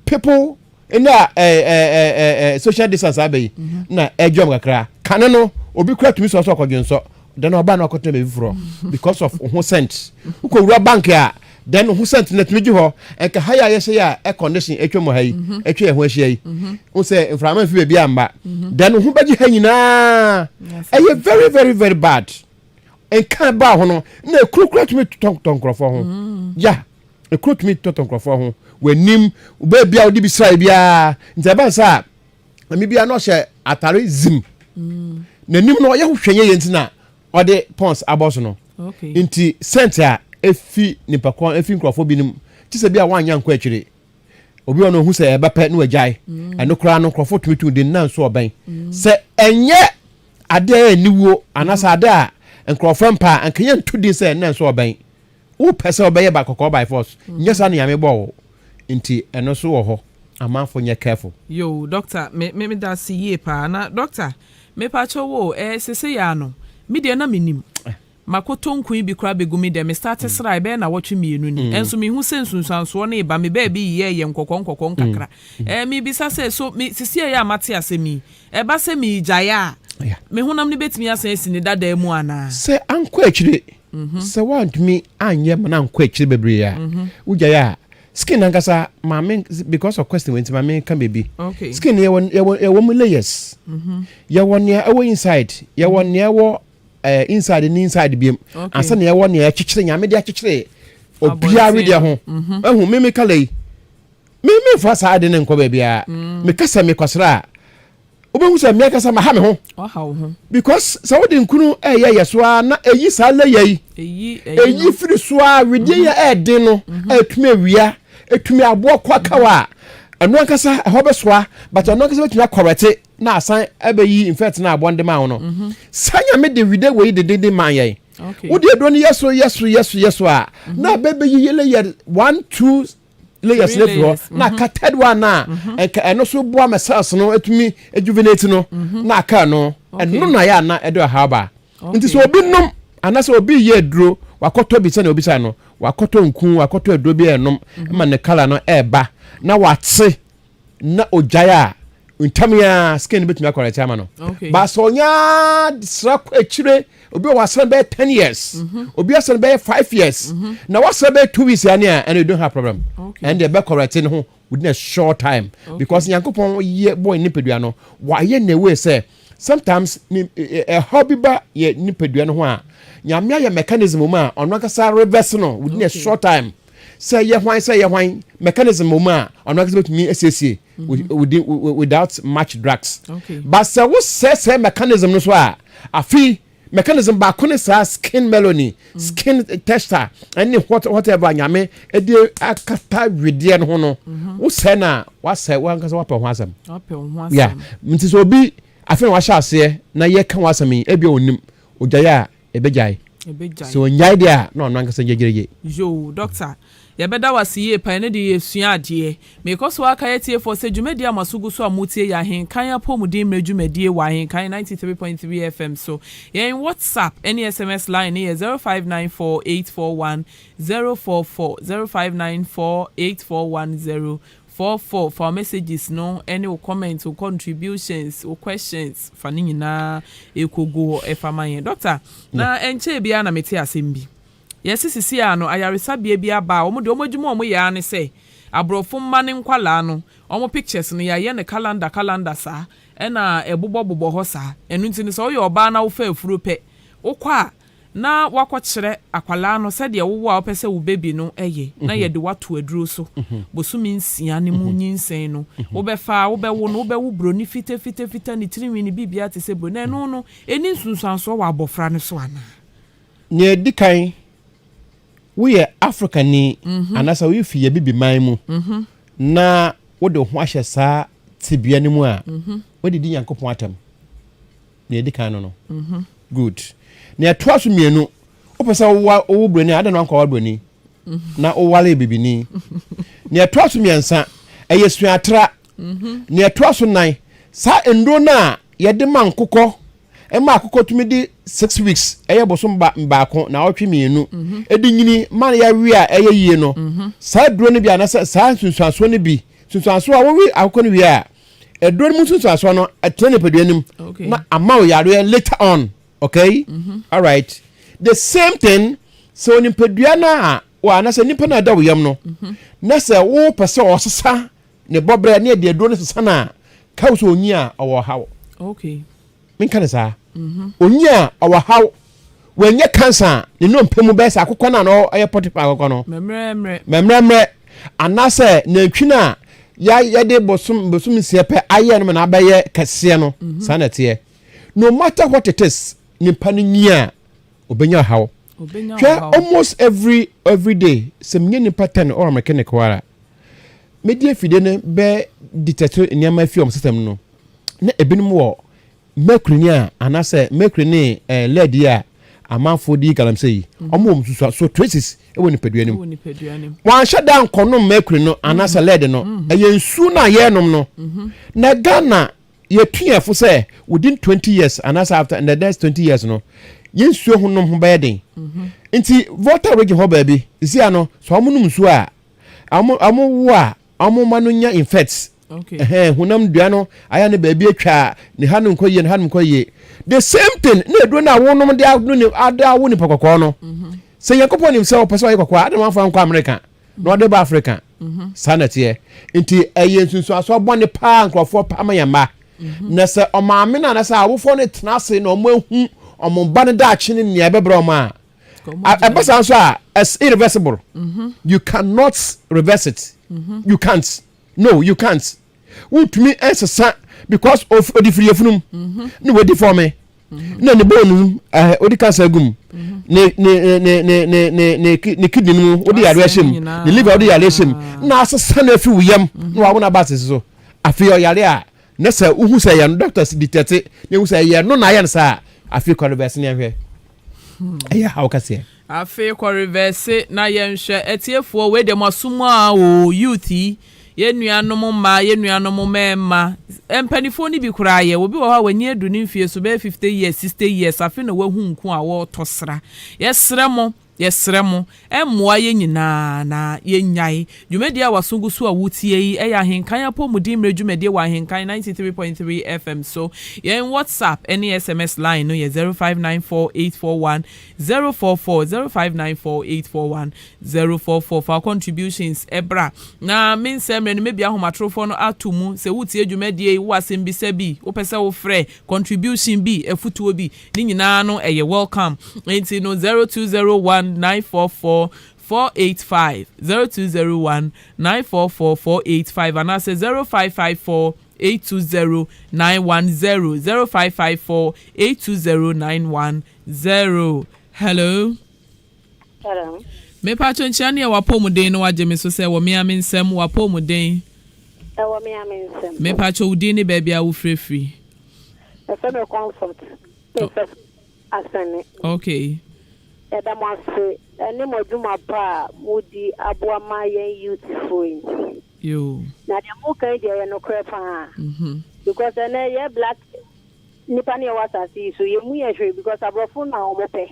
people in the social distance abai na ejom kakra kan no obi kura tumi so akwadwenso then oba na akoto be before because of who sent uko wura bank ya then who sent net meji ho enka haya ye say ya e condition etwemo hayi etwe ho ahia yi who say inframa fi be amba then who baji ha nyina e very very very bad enka ba ho no na ekurukura tumi tonkrofo ho ya ekurukura tumi tonkrofo ho wanim uba bia odi bisrai bia ntaba sa ami bia no hye atare zim nanim no ye ho hwenye ye ntina ode pons aboso no okay inti center efi nipakon efi nkrofo binim ti se bia wanya nkwa akire obi ono hu se ebepe no agyae eno kra no nkrofo tumitu de nan so oban se enye ade aniwo anasa ade a nkrofo mpa ankanye ntudi se nan so oban wo pese obeye ba kokko by force nyesa na yame bo inti eno so wo ho amanfo nye careful yo doctor me da si ye pa na doctor me pa cho wo sese ya no me de na menim makoto nkui bi kra begumi de me start sra be na wotwe mienu ni enso me hu sensunsanso na eba me ba bi ye nkokon kakra me bisa se so me sisi ya mate asemi eba se me jaya me hunam ne betimi asan esi ne dada mu ana se anko akire se want me anye na anko akire bebre ya ujaya skin angasa mama because of question when mama can baby skin ye won layers ye won ye inside ye won ye inside and inside bi ansa na ye won ye chichire nyame de chichire obia we de ho ehu me kale me fa sa de ne nko ba bia me kasa me kwasra obehu se me kasa ma ha me ho because so we de nkunu ye so na eyi sa layer eyi firi so a we de ye de no atuma wia etumi abo kwakawa anu akasa hobesoa but anu akasa betumi akorete na asan abeyi infect na abo ndema ho no sanya me David we de man ye wo de do no yeso a na bebeyi layer 1 2 layers level na ka third one na eno so boa mesels no etumi ejuvenate no na aka no eno na ya na edo haba nti so obi nom anase obi ye duro wakoto bi se na obi sa no wakoto nkun wakoto aduro bi enom ma ne kala no eba na wate na ojaya ntamia skin betumi akora chama no ba so nya srak akire obi wasan be 10 years obi wasan be 5 years na wasan be 2 weeks ania and you don't have problem and the be correct no within a short time because yankopon ye boy nipedua no wa ye na we say sometimes a hobby ba ye nipedua no ho a nyamia ye mechanism ma ono akasa reverse no within a short time say ye hwan mechanism ma ono akasa betumi asiesie without much drugs but say we say mechanism no so a afi mechanism ba ko ne sa skin melony skin texture any whatever nyame e de akata wedie no ho no wo say na wa say wan kasa wa pe ho asem yeah nti so obi afi na wa sha ase na ye kan wasem e bi onim ojaya ebejai so nyai dia no no kasa jejereje yo doctor ya beda wasiye pa ne de esua ade me ko so aka yetie for se dwumadi amasugu so amutie ya Ahenkan apomudin mredwumadi wa Ahenkan 93.3 FM so ya in WhatsApp any SMS line is 0594841044 0594841044 for messages no any comments or contributions or questions fani nyina ekogo efamaye doctor na enche bia na meti asembi yes sisi ano ayaresa bia ba omodwuma omo ya ne se abrofo mane nkwala no omo pictures no ya ye ne calendar sa na ebobo ho sa enu ntini so yo oba na wo fa afuro pe wokwa na wakokyere akwala no se de wo a opese wo baby no eye na ye de wato aduro so bosumi nsia ne mu nyinsen no wo be fa wo be wo no wo be wo broni fite ni tirinwi ni bibia te se bro na no eni nsunsanso wa abofra ne so ana ne dikan we are African ni anasa we fi ye bibi man mu na wo de ho ahye saa tibia ne mu a wo de di yankopon atam ne dikan no good ne atoa so mienu opesa wo broni ada no anko wa broni na o wale bibini ne atoa so miensa eye suatra ne atoa so nan sa endo na ye de man kokko ema akoko tumi di 6 weeks eye bosom ba ko na otwe mienu edi nyini man ya wi a eye yie no sa duro ne bia na sa sunsuaso ne bi sunsuaso a wo wi akoko ne wi a eduro mu sunsuaso no etene peduanim na ama o yare later on okay all right the same thing so ni pedua na wa na se nipa na da wo yam no na se wo pese o sesa ne bobre na de eduro ne sesa na ka so onyi a owo hawo okay min kan sa onyi a owo hawo wenye cancer ne no mpemu be sa akokọ na no aye potipa akokọ no memre anase na twina ya de bosum siepe aye no na abaye kase no sanete no matter what it is nipa no nyia obenya hawo almost every day semnye nipa 10 or mechanic wara media fide ne be detector nyama fi om system no na ebinum wo mercury a anase mercury ne lead ya amanfo di galamsey omo so traces e woni peduanim wan shada kono mercury no anase lead no eyensu na ye nom no na Ghana ye tuafo say within 20 years and as after in the next 20 years no yensuo ho nom ho bɛden nti water region ho baabi isi ano so amunum so a amu wo a amu manu nya infects okay hunam dua no aya ne baabi atwa ne hanum koye ne hanum koye the same thing na edu na wonom de adu ne awo ni pokokɔ no se yakopɔ nim se opɛ se ɔyɛ kokɔ adam afa nkɔ America na ɔde ba Africa sanate nti ɛyɛ sunsu aso bɔne pa nkrɔfo pa amayama na sɛ ɔmaame na sɛ awofo ne tena ase na ɔmo ehu ɔmo ba ne daakye ne nea bɛbrɛ ɔmo a ɛbɛsa nso a as irreversible you cannot reverse it you can't no you can't wotumi ɛsesa because of odifiri efunum ne wodi for me na ne bone odi cancer gum ne kidney mu odi yare ahyem ne liver odi yare ahyem na asesa na afi wuyam na wawo na ba sese so afi o yare a na sɛ uhu sɛ yɛ no doctors ditete ne uhu sɛ yɛ no na yɛ no sa afi kɔ reverse ne ahwɛ ɛyɛ how ka sɛ afi kɔ reverse na yɛ nhwɛ etiefoɔ we dem asum a o youth yenuanom ma yenuanom mema empanifo ni bi kura ye obi wo ha wani edu ni mfie so be 50 years 60 years afi na wahu nku a wo tosra yesrɛ mo emmoa ye nyina na yenyae dwumadi a wasungu so a wutie yi eya Ahenkan apomudi mre dwumadi wa Ahenkan 93.3 FM so yen WhatsApp any SMS line no ye 0594841044 0594841044 for contributions ebra na mensem ne mebia homatrofo no atomu se wutie dwumadi yi wasem bi se bi wo pese wo frɛ contribution bi efutuo bi ni nyina no eye welcome enti no 0201 944 485 0201 944 485 and I say 0554 820 910 0554 820 910. Hello. Hello. Me patron chani ya wapomuden no waje me so say wo me amensem wapomuden. Wo me amensem. Me patron udin ni baby a wo frefri. E fe me comfort. Asane. Okay. Edamase ene moduma pa mudi aboama yen youthful. Yo. Na de mo kan de ye no krepa. Because ene ye black nipa ne wasasi so ye mu ye hwe because abrofo na omope.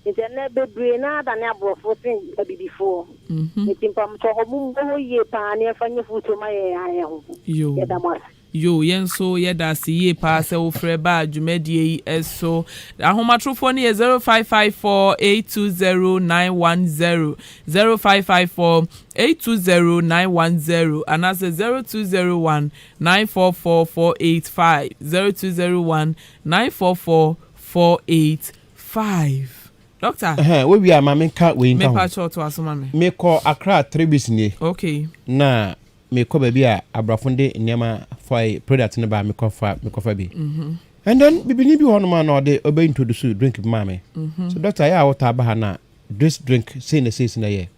Nti ene bebre na da ne abrofo sin bibifo. Nti pam to homu mo ye pa ne fa nye futo ma ye ayen. Yo. Edamase yo yenso yeda siye pa se wo frɛ ba dwumadie yi eso ahomatrofo ne 0554820910 0554820910 and as 0201944485 0201944485 Doctor we be am menka we nka me pa to asoma me call Accra 3 bis nie okay na me ko baby a abrafonde niema for product ne ba me kofa bi and then bibini bi hono ma na ode obe introduce drink bi ma me so doctor ya water ba na this drink say na ye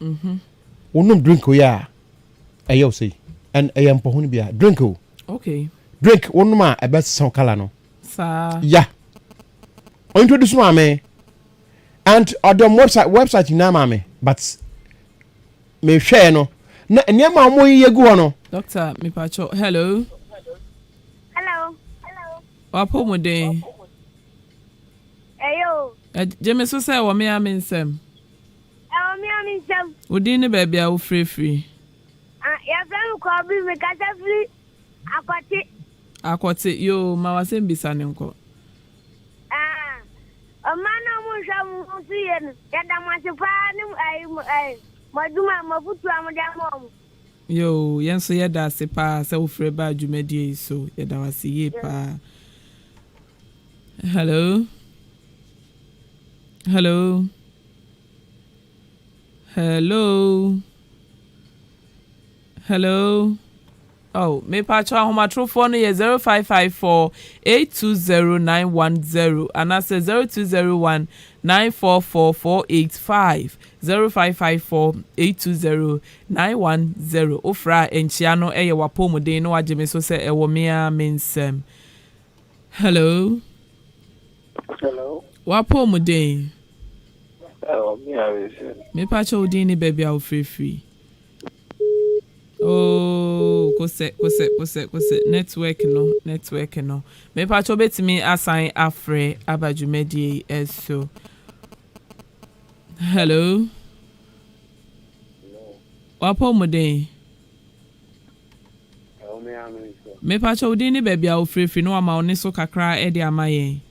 wonum drink o ya ayo say and ayam po hono bi a drink o okay drink wonum a ebe son kala no sa ya o introduce ma me and odom website na ma me but me hwe no na niema mo yegu hono doctor me pacho hello wapomuden eyo jeme so say wo me amensem udin ne baby a wo free ya fam ko bi me kasa free akwati yo ma wasem bisa ne nko omana mo hwa mo so ye no ya da ma se pa ni maduma mafutu amodamo yo yenso yeda se pa se wo frɛ ba dwumadie so yeda wase ye pa hello oh me patcho ahomatrofo no ye 0554820910 and I say 0201944485 0554820910 ofra enchia no eye wapomuden no wageme so se ewo mea mensem hello wapomuden mea mensem me patcho udin ni baby a free Oh, kose. Network no. Me pa cho betimi assign afre abajumedie eso. Hello. Wapo muden. Me pa cho udi ni baby a ofrefri no ama oni so kakra e de amaye.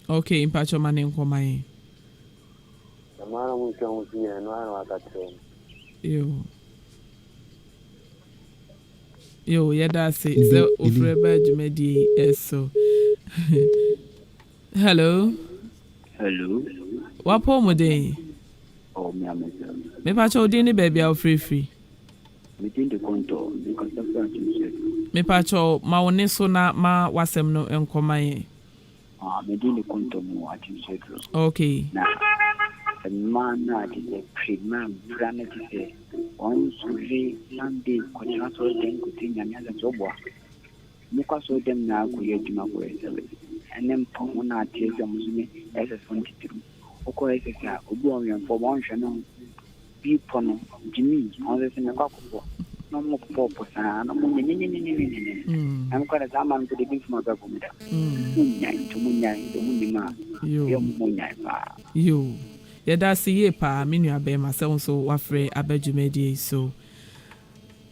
Okay, mpa cho mane nkoma ye. Amana mu ncho mu ye no ana akatre. Yo, yada say ofre abajumedie eso. Hello. Wapo muden. Oh, Me pa cho udi ni baby a ofrefri. Within the contour, because that's what you said. Me pa cho ma woni so na ma wasem no enkoma ye. Within the contour, what you said. Okay. Now, a man that is a pre-man, granted to say, once we Sunday, could not so then continue another job. Muka so them now could you do my way, and then Pomona tears the Muslim as a 22. Oko is a Ubuan for one channel. People, Jimmy, all this in the cockle. No more purpose, no more. I'm quite a zaman to the big mother. Moonlight to moonlight, the moonlight. You. Yeah, that's ye pa, minu abe myself so wafre abejumedi so.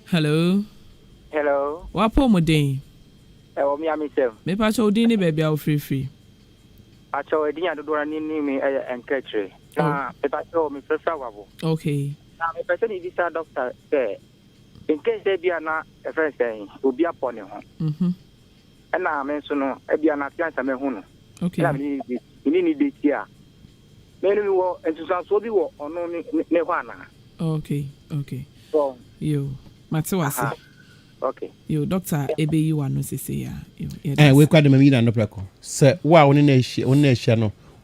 Hello. Wapo muden. Me myself. Me pa cho di ni baby a free. I saw a dinner to do an enemy and catch it. If I saw me first hour. Okay. Now, a person is a doctor there. In case they be not a friend saying, will be upon him. And now I mention a be an appearance of me. Okay. You need this year. Many will and to some so be or no Nirvana. Okay. So, you, Matsuasi. Okay. You, Doctor Ebe, you are no say ya. We quite the Mamina no placo. Sir, wow, on no,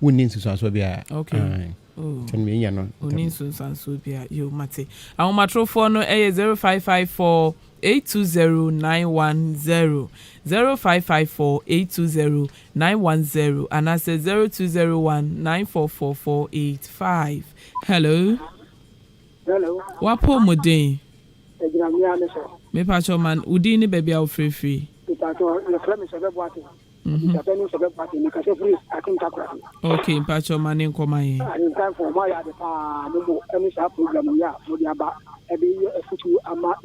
we need to so be a. Okay. Can me no. Unin sun so be you, Mate. Our matrophone no 0554 820 0554 820 and I say 0201 944485. Hello. Wapo muden. Me pa cho man udi ni baby a free. Okay, Pacho Manning Comain. In time for my other program, yeah, for the about a future ama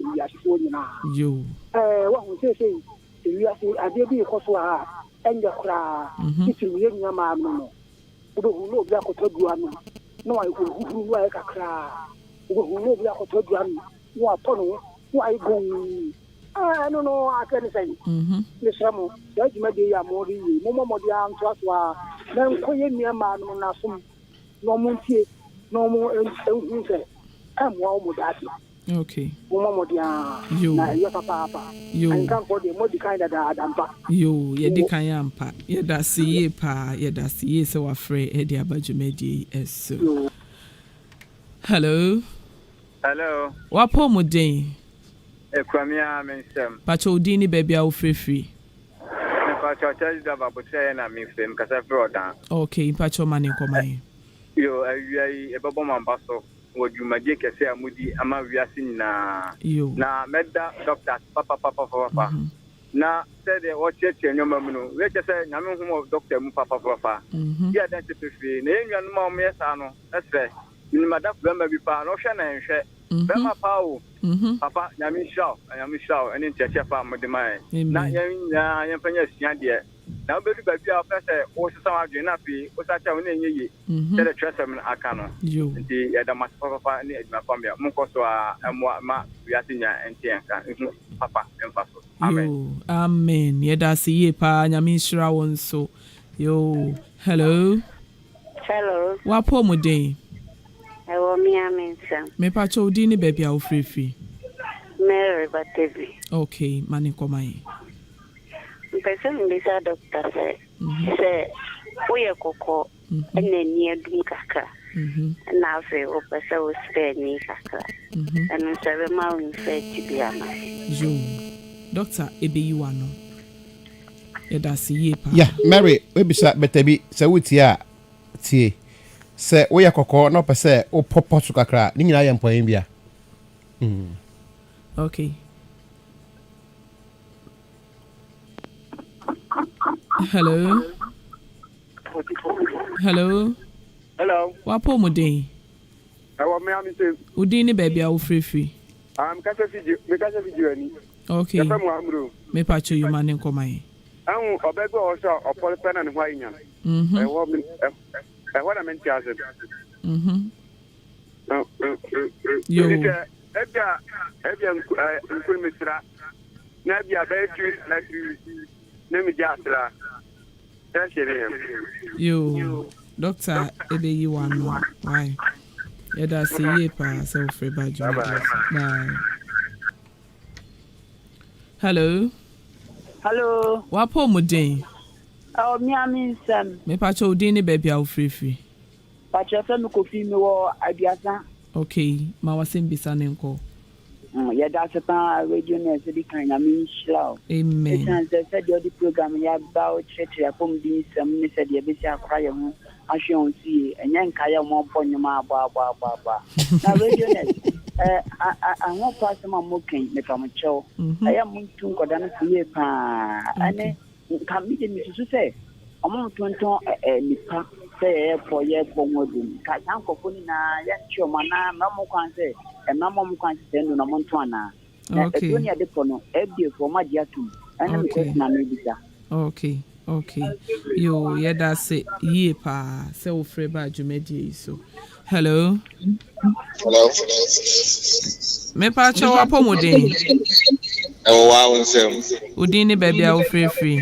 you. What we say, we are saying, I did be a cost and the cry. It's a young man, no. Who know Black or Toguan? No, I who like a cry. Who know Black or Toguan? Who are Tono? Why go? I don't know, I can't say. Miss Ramo, that's my dear Modi, Momo Diam Traswa, then Koyan Yaman, no Munti, no more, and I'm one with that. Okay. Momo Diam, you, Papa, you, and come for the Modi kind of Adampa. You, Yedikayampa, Yedasi, pa, Yedasi, so afraid, Eddie Abajumedi, so. Hello. Wapo muden. Ekwamia mensem. Pacho dini baby a free. Pacho charge da babuche na mensem kasa froda. Okay, pacho mane komai. Yo awiai ebabo mambaso wodwumadie kese amudi ama wiase nyina. Na medda doctors papa. Na said what church nyoma mu no. We say nyame hu doctor mu papa. Ya dan tepefi na enwanu ma me sa no. Ese ni madaf bema bi pa no hwe na nhwe. Bema pawo. Papa, Yamishaw, and in Cheshire, Modemai. Not young Pena Siandia. Now, baby, our first, or some of you nappy, was that I win ye, said a treasure Akano. You, the Adamas Papa, and my family, Munkosa, and what ma, Viatinia, and Tianka, Papa, and Paso. Amen. Yedasi ye pa, Yamishra one so. Yo, hello. Wapo muden. I want me a mention. Me pacho dini baby a free. Mary Batevi. Okay, Manikomai. Person in this doctor say, we are cocoa and then near Dunkaka. And now say, oh, person was spare me, and 7 miles said to be you. Doctor Ebe Yuano. Yeah, Mary, we be shot, but be so with ya. Say, we are cocoa, no per se, or pop pot to crack, Nina and Poembia. Okay. Hello. Hello. Hello. Wapo mudin. I want me to say. Udini baby I will free. I'm Casa Fiji. Okay. Me pacho you man in Komai. I'm a beggar also a polypen and wine. I want to mention it. You. You, doctor, ebe you want no. Why? Yeah, that's a pa so free badge. Bye. Hello. Hello. Wapo mudin. Oh, me amin Sam. Me pacho udini baby I will free. Pacho fe me kofi me wo abiasa. Okay, ma wasim bisa nenko. Yeah, that's a radio news. The kind of mean slow. Amen. It said the program ya about church ya pom di some said ya be say cry mu ahwe see enyen kaya mo ponyo ma ba. Na radio news I want pass ma mokin me kam cho. I am muntu koda no see pa. Ane kam mi de so say omo tonton nipa say for ye pomodun. Ka san ko funi na ya choma na mo kwan say and my mom can't send on a Montana. Okay. Okay. Yo, yeah, that's it. Ye pa, so free by Jumedi. So, hello. Me pa cho wapo mudin. Udini baby, I'll free.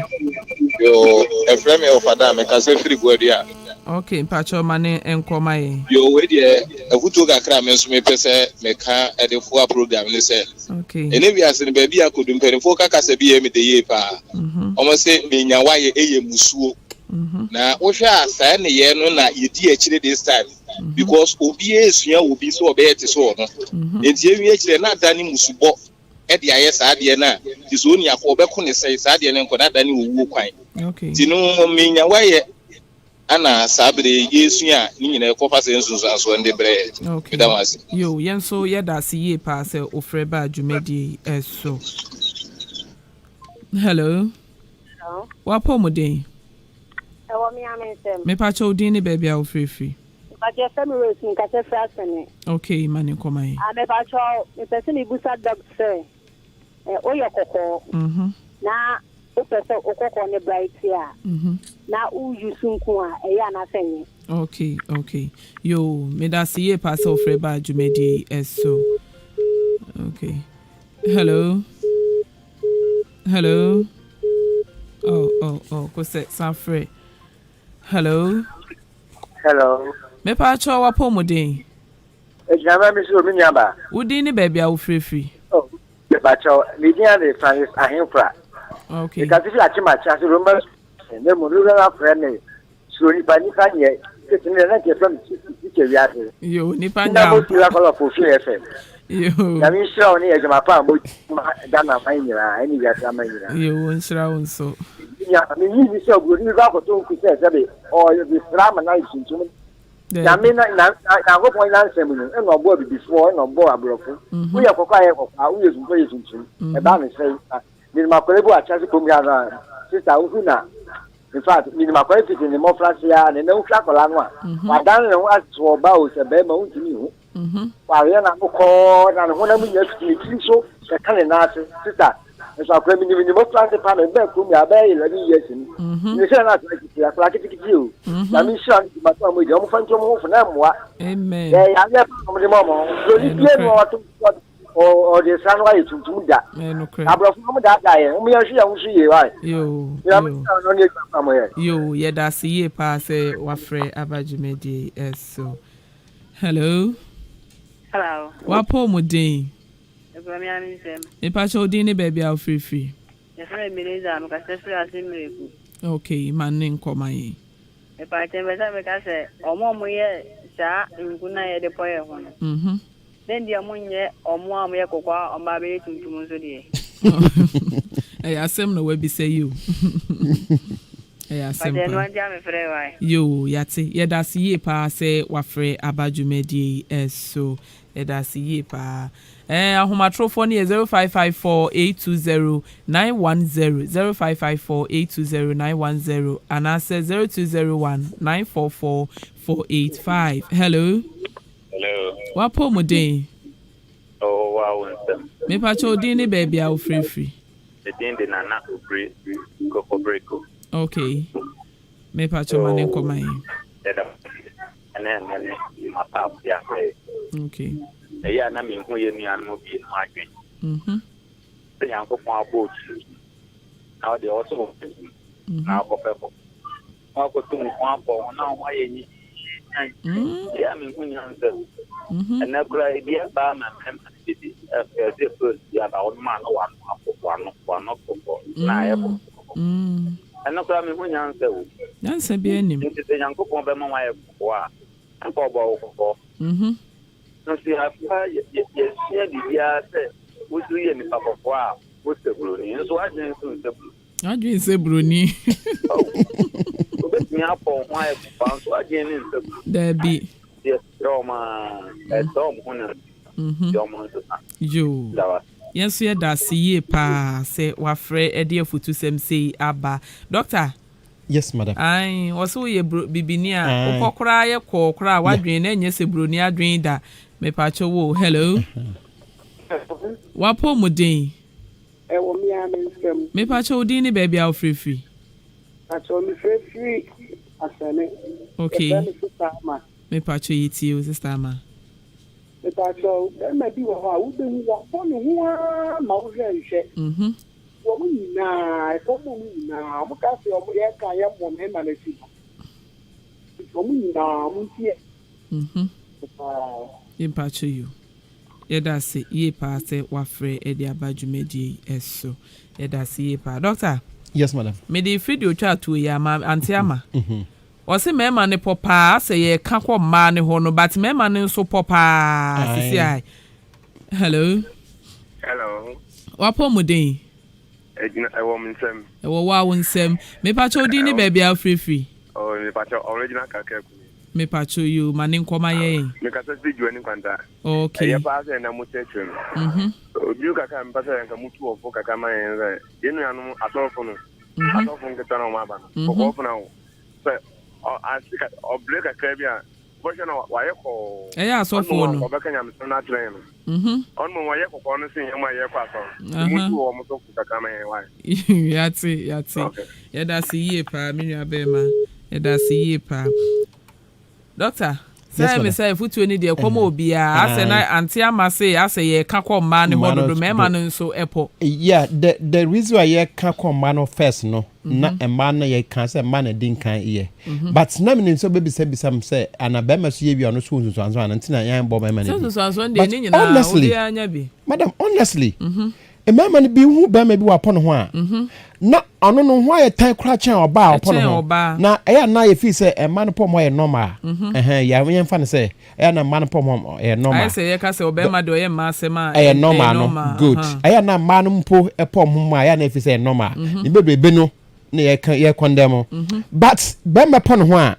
Yo, a friend of Adam, I can say free word here. Okay, Pacho Mane and Komae. Yo, wait, a Hutuga Kramens may pese, make her at the 4 program. Listen. Okay. And if you ask the baby, I could do Focus a BM the year pa. Almost say, me, why a musu. Now, Osha, San, no, na, you actually this time. Because OBS here will be so bad as well. It's actually not done in Musubo. At the IS Adiana, is only a Quebec says Adian and Konadani will quite. Okay. Tino, me, why. Ana sabre yesuya ni na ekofa sensu so ande bread. Okay. Yo, yenso yeda si pa se ofreba adwumedi eso. Hello. Hello. Wapo mudin. Ewo mi amensem. Me pa cho din ni baby a ofrefri. But your family is in Kase Frasene. Okay, mani komai. Me pa cho me person ibusa dog say. Oyo koko. Na opese okoko ne bright here. Na u yusunku a eya na fenye. Okay. Yo, me da si pa se ofreba adwumedi eso. Okay. Hello. Oh, kose Sanfre. Hello. Me pa cho wapo mudin. Ejama mi so mi nyaba. Udi ni baby a ofrefri. Oh, me pa cho mi dia de Francis Ahenkan. Okay. Because if you are chima chance remember ne mo lu na friend so ni pa nye ke tin na ke from ke wiase. Yo, ni pa na nya. mo ti la ko for free FM. Yo. Na mi show ni ejama pa mo Ghana fa nyira ani wiase ama nyira. Yo, nsira wonso. Ya mi ni so go ni ba ko to ku se be o yo bi drama na isuntum. Ya mi na go point na nsem no e no bo bi before e no bo abrofo. We ya kokwa ye kokwa we yesuntum e ba me say ni makolebu a chance komia na sister uhuna. In fact, ni makolebu ni mo francia ne na ukla kola no a. Wa dan ne wa so ba o se be ma untimi hu. Wa ye na ko na ho na mu ya fiti so e kan na sister. So akwa mi ni mo francia pa na be komia ba 11 years ni. Ni se na ya kla kitiki o. Na mi sha ni ma to mo je mo fancho mo fu na mo. Amen. Ya ya mo ni mo. So ni pie mo wa to or the sun why to da. Abrofo da ye, me ya hwe why. Yo, yeah, that's ye pa se wafre abajumedi eso. Hello. Wapo mudin. Me pa cho din ni baby a free. Okay, man nin komai. Me pa tembe sa me ka se omo mo ye sa nguna ye de poye ho. Then the amunye omo amuye kokwa omba be tuntum so de. Hey, asem no we be say you. Yeah, simple. Yo, yati. Yeda siye pa se wafre abajumedi so. Yeda siye pa. Ahomatrofo ni 0554-820-910 0554-820-910 and I say 0201-944-485. Hello. Hello. Wapo mudin. Oh wow. Me pacho dini baby a free. The dini na na free go for break. Okay. Me pacho mane koma yi. And then my pap ya. Okay. Yeah, na me hu ye nuan mo bi no adwen. The yanko pon abot. Now they also now go pepper. Now go to one for now why ye yeah, me hu yan se. And na kura idea ba ma em city the first ya ba on man one na e bo. And na kura me hu yan se o. Yan se bi enim. The yanko pon be ma wa e ko a. Ko bo. No see after yes bibia say we do ye ni papa kwa we se broni so adwen so se broni adwen se broni o bet mi apo ho e pa so adwen ni se da bi yes roma dom hona dom so yo yes ye da siye pa se wafre e de afutu sem sei aba doctor. Yes, madam. Ai, waso ye bibini a okokora ye kokora wadwen na nye se broni adwen da me pacho wo. Hello. Wapo mudin. Wo mi amensem. Me pacho din ni baby a free. Pacho mi free asane. Okay. Me pacho yiti o sister ma. Me pacho e ma bi wo ha wo be wo fo no ho ma wo hwe nhwe. Wo mu na e fo mu na mo ka se o ye kan ye mo me na le si. Wo mu na mo tie. Impacho you. Yeda se ye pa se wafre edi abajumedi eso. Yeda se ye pa. Doctor. Yes, madam. Me di video chat to ya ma anti ama. Wose mema ne popa se ye ka kwa ma ne ho no but mema ne so popa sisi ai. Hello. Hello. Wapo mudin. Ewo nsem. Ewo wa nsem. Me pacho di ni baby a free. Oh, me pacho original kaka. Me pacho you manin koma ye. Me kasa si juani kwanta. Okay. Ya pa se na muteche. Obi kaka mpasa nka mutu ofo kaka ma yen. Yenu anu atofo no. Atofo nketa na ma ba no. Ofo na wo. So asika oble kaka bia. Bosho na wa ye ko. Eya asofo no. Obeka nyam so na tren no. On mo ye ko ko no sin yema ye kwa so. Mutu wo mo so kaka ma yen wa. Yati. Yeda si ye pa mi nua be ma. Yeda si ye pa. Doctor, say me say futu ni de komo obia ase na anti amase ase ye ka kwa ma ne hododo mema no nso epo. Yeah, the reason why ye ka kwa ma no first no na e ma na ye kan say ma na din kan ye. But na me nso be say bisam say anabema so ye bi ono so nso antina yan bo mema na. So de ni nyina odi anya bi. Madam, honestly. E mema ni bi hu ba ma bi wa pon ho a. Na ono no ho aye tan kra chen oba opon ho na eya na ye fi say e man pom ho ye normal ya wen fa ne say eya na man pom ho ye normal I say ye ka say obema de ye ma asema e normal no good eya na man mpo e pom ho ya na fi say normal ni bebrebe no na ye condemn but be me pon ho a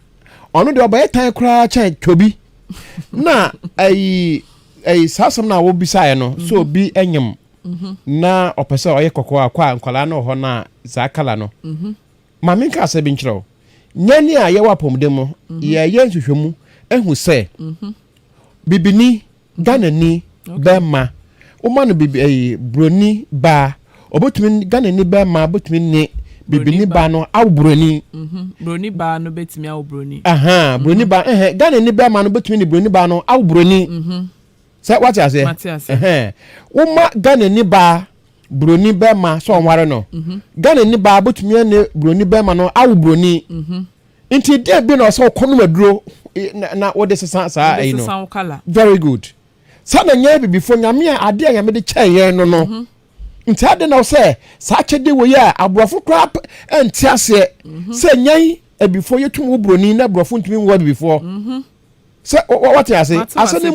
ono de oba ye tan kra chen tobi na ai sasam na wo bisa ye no so bi enyem na opese oye kokko akwa nkwala na ho na zakala no mame ka se bi nkyerɛw nyani a ye wapomdem ye nhwehwemu ehu se bibini ganani bema uma no bibi broni ba obotumi ganani bema obotumi ni bibini ba no awbroni broni ba no betumi awbroni broni ba ganani bema no betumi ni broni ba no awbroni say what you say uma ganani ba broni bema so onware no ganani ba botumi ne broni bema no awbroni inti dey be no so kono maduro na what this sa you know very good sana nya bi before nyame ade a nyame de kyeye no nti ade na say sa kyede wo ya abrofo crap enti ase say nyan e before yetum wo broni na abrofo ntumi wo before so what you say ase ne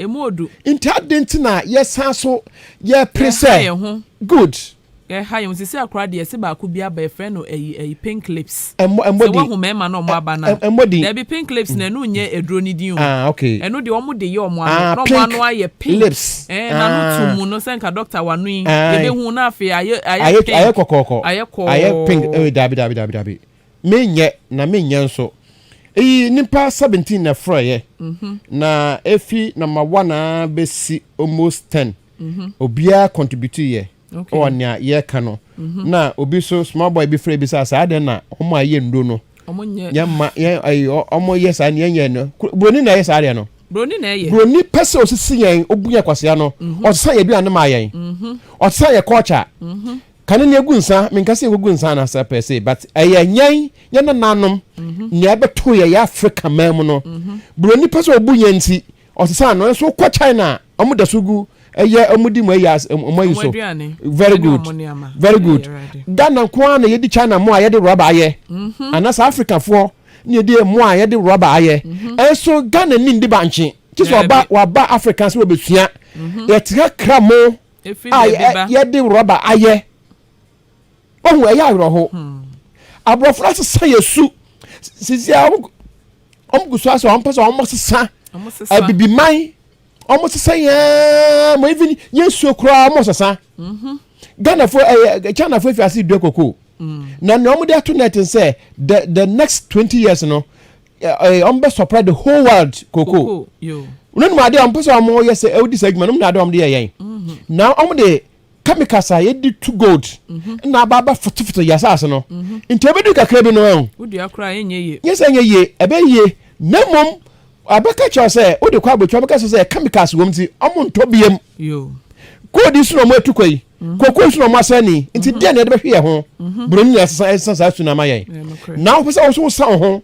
modu inti ade nti na yesan so ye prese good ha yɛn sisi akora deɛ se ba ko bi aba efrɛ no pink lips embodi so wo mema na omo aba na embodi there be pink lips na no nye eduro ni din o okay eno de omo de ye omo ano no omo ano aye pink lips na no tumu no senka doctor wanu ye be hu na afi aye kokoko aye pink dabi menye nso nipa 17 na frɔye na efi number 1 na besi almost 10 obia contribute ye o nya ye ka no na obi so small boy bi frɛ bi sa ade na homo aye ndo no nyama omo yes an ye no broni na yes ade no broni pese osisi yen obunya kwasea no osa ye bia ne ma yen osa ye culture kan ne gunsa min kase gunsa na sa pese but ayanyan ye na nanom nya beto ye Africa mem no broni pese obunya nti osisa no so kwa China omo da sugu eye omudi mo ya so very good Ghana kwa na ye di China mo aye de rubber aye anasa Africa fo ne de mo aye de rubber aye so Ghana ni ndi banchi tiso waba Africans we besua ye tika kramo ye de rubber aye ohu eya awroho abrofra sesa yesu sisia omguso aso ompesa omosesa abibiman omosesa ya mo even yesu kura omosesa Ghana for China for fiasi do koko na no mo dey to net say the next 20 years no ombe supply the whole world koko yo no ma dey ompesa omo yes e odi segment no na dey om dey yen now omo dey chemicals are yedi to gold na baba foto yasase no intebedu kakra bi no wodi akra enye ye yes enye ye ebe ye nemom abeka cho say wodi kwa abotwa abeka say chemicals womti omonto biem yo kodi suno mo etukwai kokko suno mo asani nti de na de behwe ye ho broni na sasa suna mayen na opese wo so ho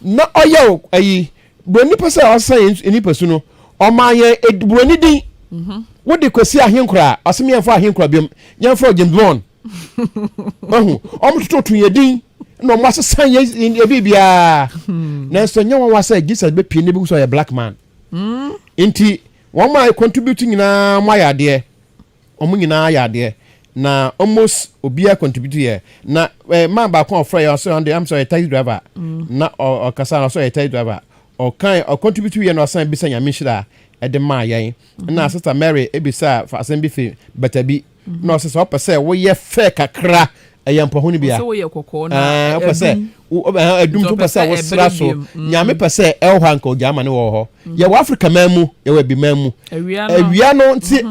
na oyo ayi broni pese osan eni pesu no o mayen broni din wodi kwesi ahenkura asemi enfo ahenkura biam nyemfo James ohu omtutu yedin no mo asesan ye bibia na so nyawa wasa Jesus be pie ne bi so ye black man inti won ma contributing na mo ayade omo nyina ayade na almost obia contribute here na man ba kon ofra you so I'm sorry taxi driver na o kasa na so ye taxi driver o kan o contribute here no asan bi sanya mishira ede ma yan na sister Mary ebisa fa asan bi fe betabi no sister o pese wo ye fe kakra ayampo ho ni bia so wo ye kokko na o pese edum to pese wo sra so nyame pese elha nka o jama ne wo ho ye wo Africa mamu ye wo bi mamu awia no nti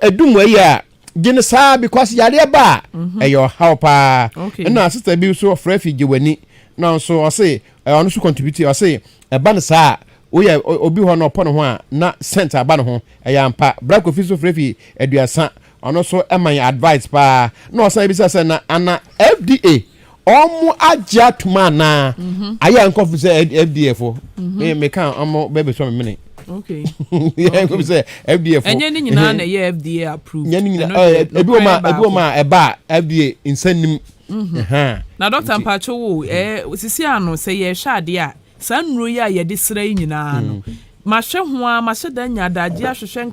edum ayi a gine saa because yare ba eyo how pa na sister bi so of refugee wani na so o say ono so contribute o say e ba ne saa oye obi ho no pono ho a na center aba no ho eyampa black officer frefi eduasa ono so eman advice pa na o san bi say na ana FDA omo agya tuma na aya nkofu say FDA fo me kan omo bebe so me mene okay yeah go say FDA fo enye ni nyina na ye FDA approved ebi o ma eba FDA insanim na doctor Mpacho wo sisi ano say ye hwa ade a sanro ya ye de sra nyina no mahwe ho a mahwe da nya daje ahwehwe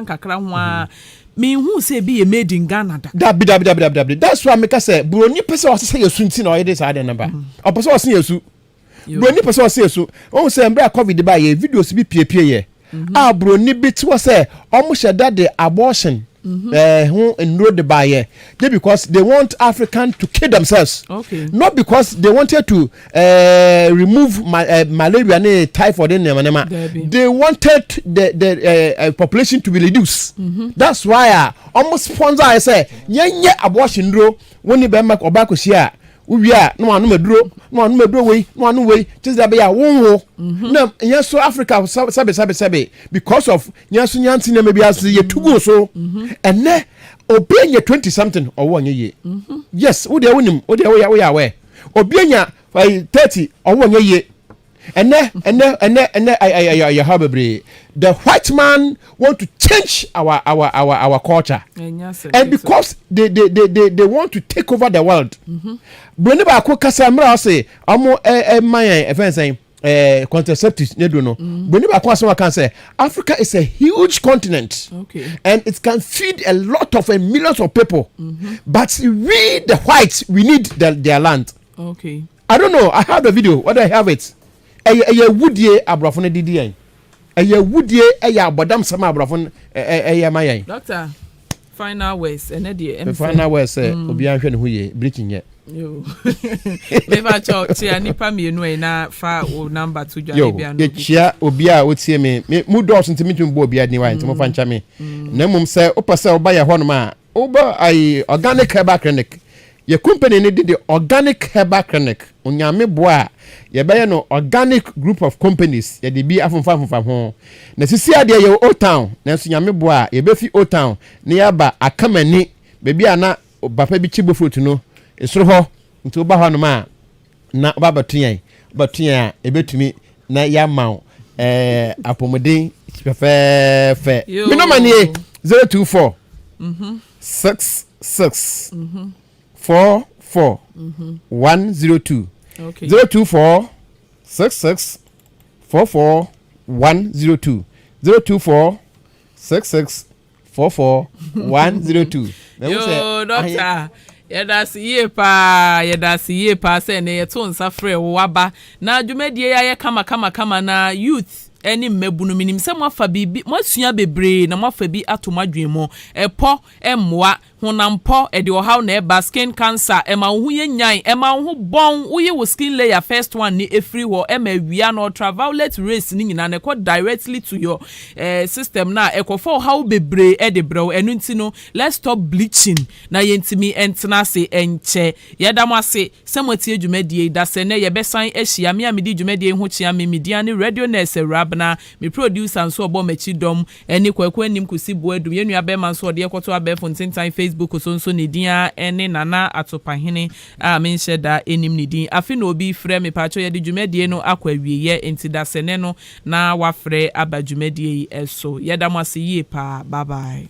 nkakra ho a me hu say be made in Ghana da dabi that's why me ka say broni pese o say yesu nti na o ye dey side number o pese o say yesu broni pese o say yesu o say mbra covid ba ye videos bi piepie ye a broni bi ti wo say o mo sheda de abortion who enrolled the buyer because they want African to kill themselves. Okay. Not because they wanted to remove malaria and typhoid in them. They wanted the population to be reduced. That's why almost sponsor I say nye abortion ro when you be make obako share. We are no anu medro we just that be a won no yes so Africa sabe because of nyanso nyanti na maybe as ye tugo so and ne obenya 20 something or one ye yes wo dey wonim wo dey we are obenya 30 or one ye and I have the white man want to change our culture and because they want to take over the world broni ba ko kasa mra say amo mayan efensen contraceptives ne do no but ni ba ko asem kan say Africa is a huge continent and it can feed a lot of millions of people but we the whites we need their land. I don't know, I have the video whether I have it. Eye woodie abrafo ne didi yan. Eye woodie eye abodam sama abrafo eye mayan. Doctor, final words ene de final words obi an hwe ne ho ye breaking ye. Yo. Never talk to nipa mienu e na fa o number to dwa bia no. Yo, chia obi a otie me mu dot ntimi twumbo obi adi wa ntimo fa ncha me. Na mum se opese oba ye ho no ma oba ai organic herbal clinic. Your company need the organic herbal clinic. Onyame boa ye be no organic group of companies ye de bi afomfa ho. Na sisi ade ye Old Town na so nyame boa ye be fi Old Town na ya ba akamani bebi ana bapa bi chibo fruit no esoro ho nti oba ho no ma na oba batuyan ebetumi na ya maw apomodin fe mi no mani 024 66 44 102 024 66 44 102 024 66 44 102. Yo, doctor. Yedasi ye pa se ne yeto nsa frɛ wo waba na dwumadie ya ye kama na youth eni mmebunu minim se mo afa bibi mo asua bebre na mo afa bi atomadwen mo epo emmoa honampo ede ohaw na eba skin cancer ema wo ye nyan ema wo bon wo ye wo skin layer first one ni efri wo ema wia no ultraviolet rays ni nyina na directly to your system na ekofo how bebre ede brew enu nti no let's stop bleaching na yentimi entena se enche yeda mo ase semoti adwumadie da se ne ye besan ahia me amedi dwumadie ho chia me media ne radio nurse Awurabena me producer nso obo machi dom eni kwaku anim kusi boadum ye nua be man so de ekoto abefo ntintan Facebook so ne dia ene nana atopahene a menhye da enim ne din afi na obi frɛ me paacho ye de dwumadie no akwawieye enti da sene no na wafrɛ aba dwumadie yi eso yeda mo ase yie pa bye bye.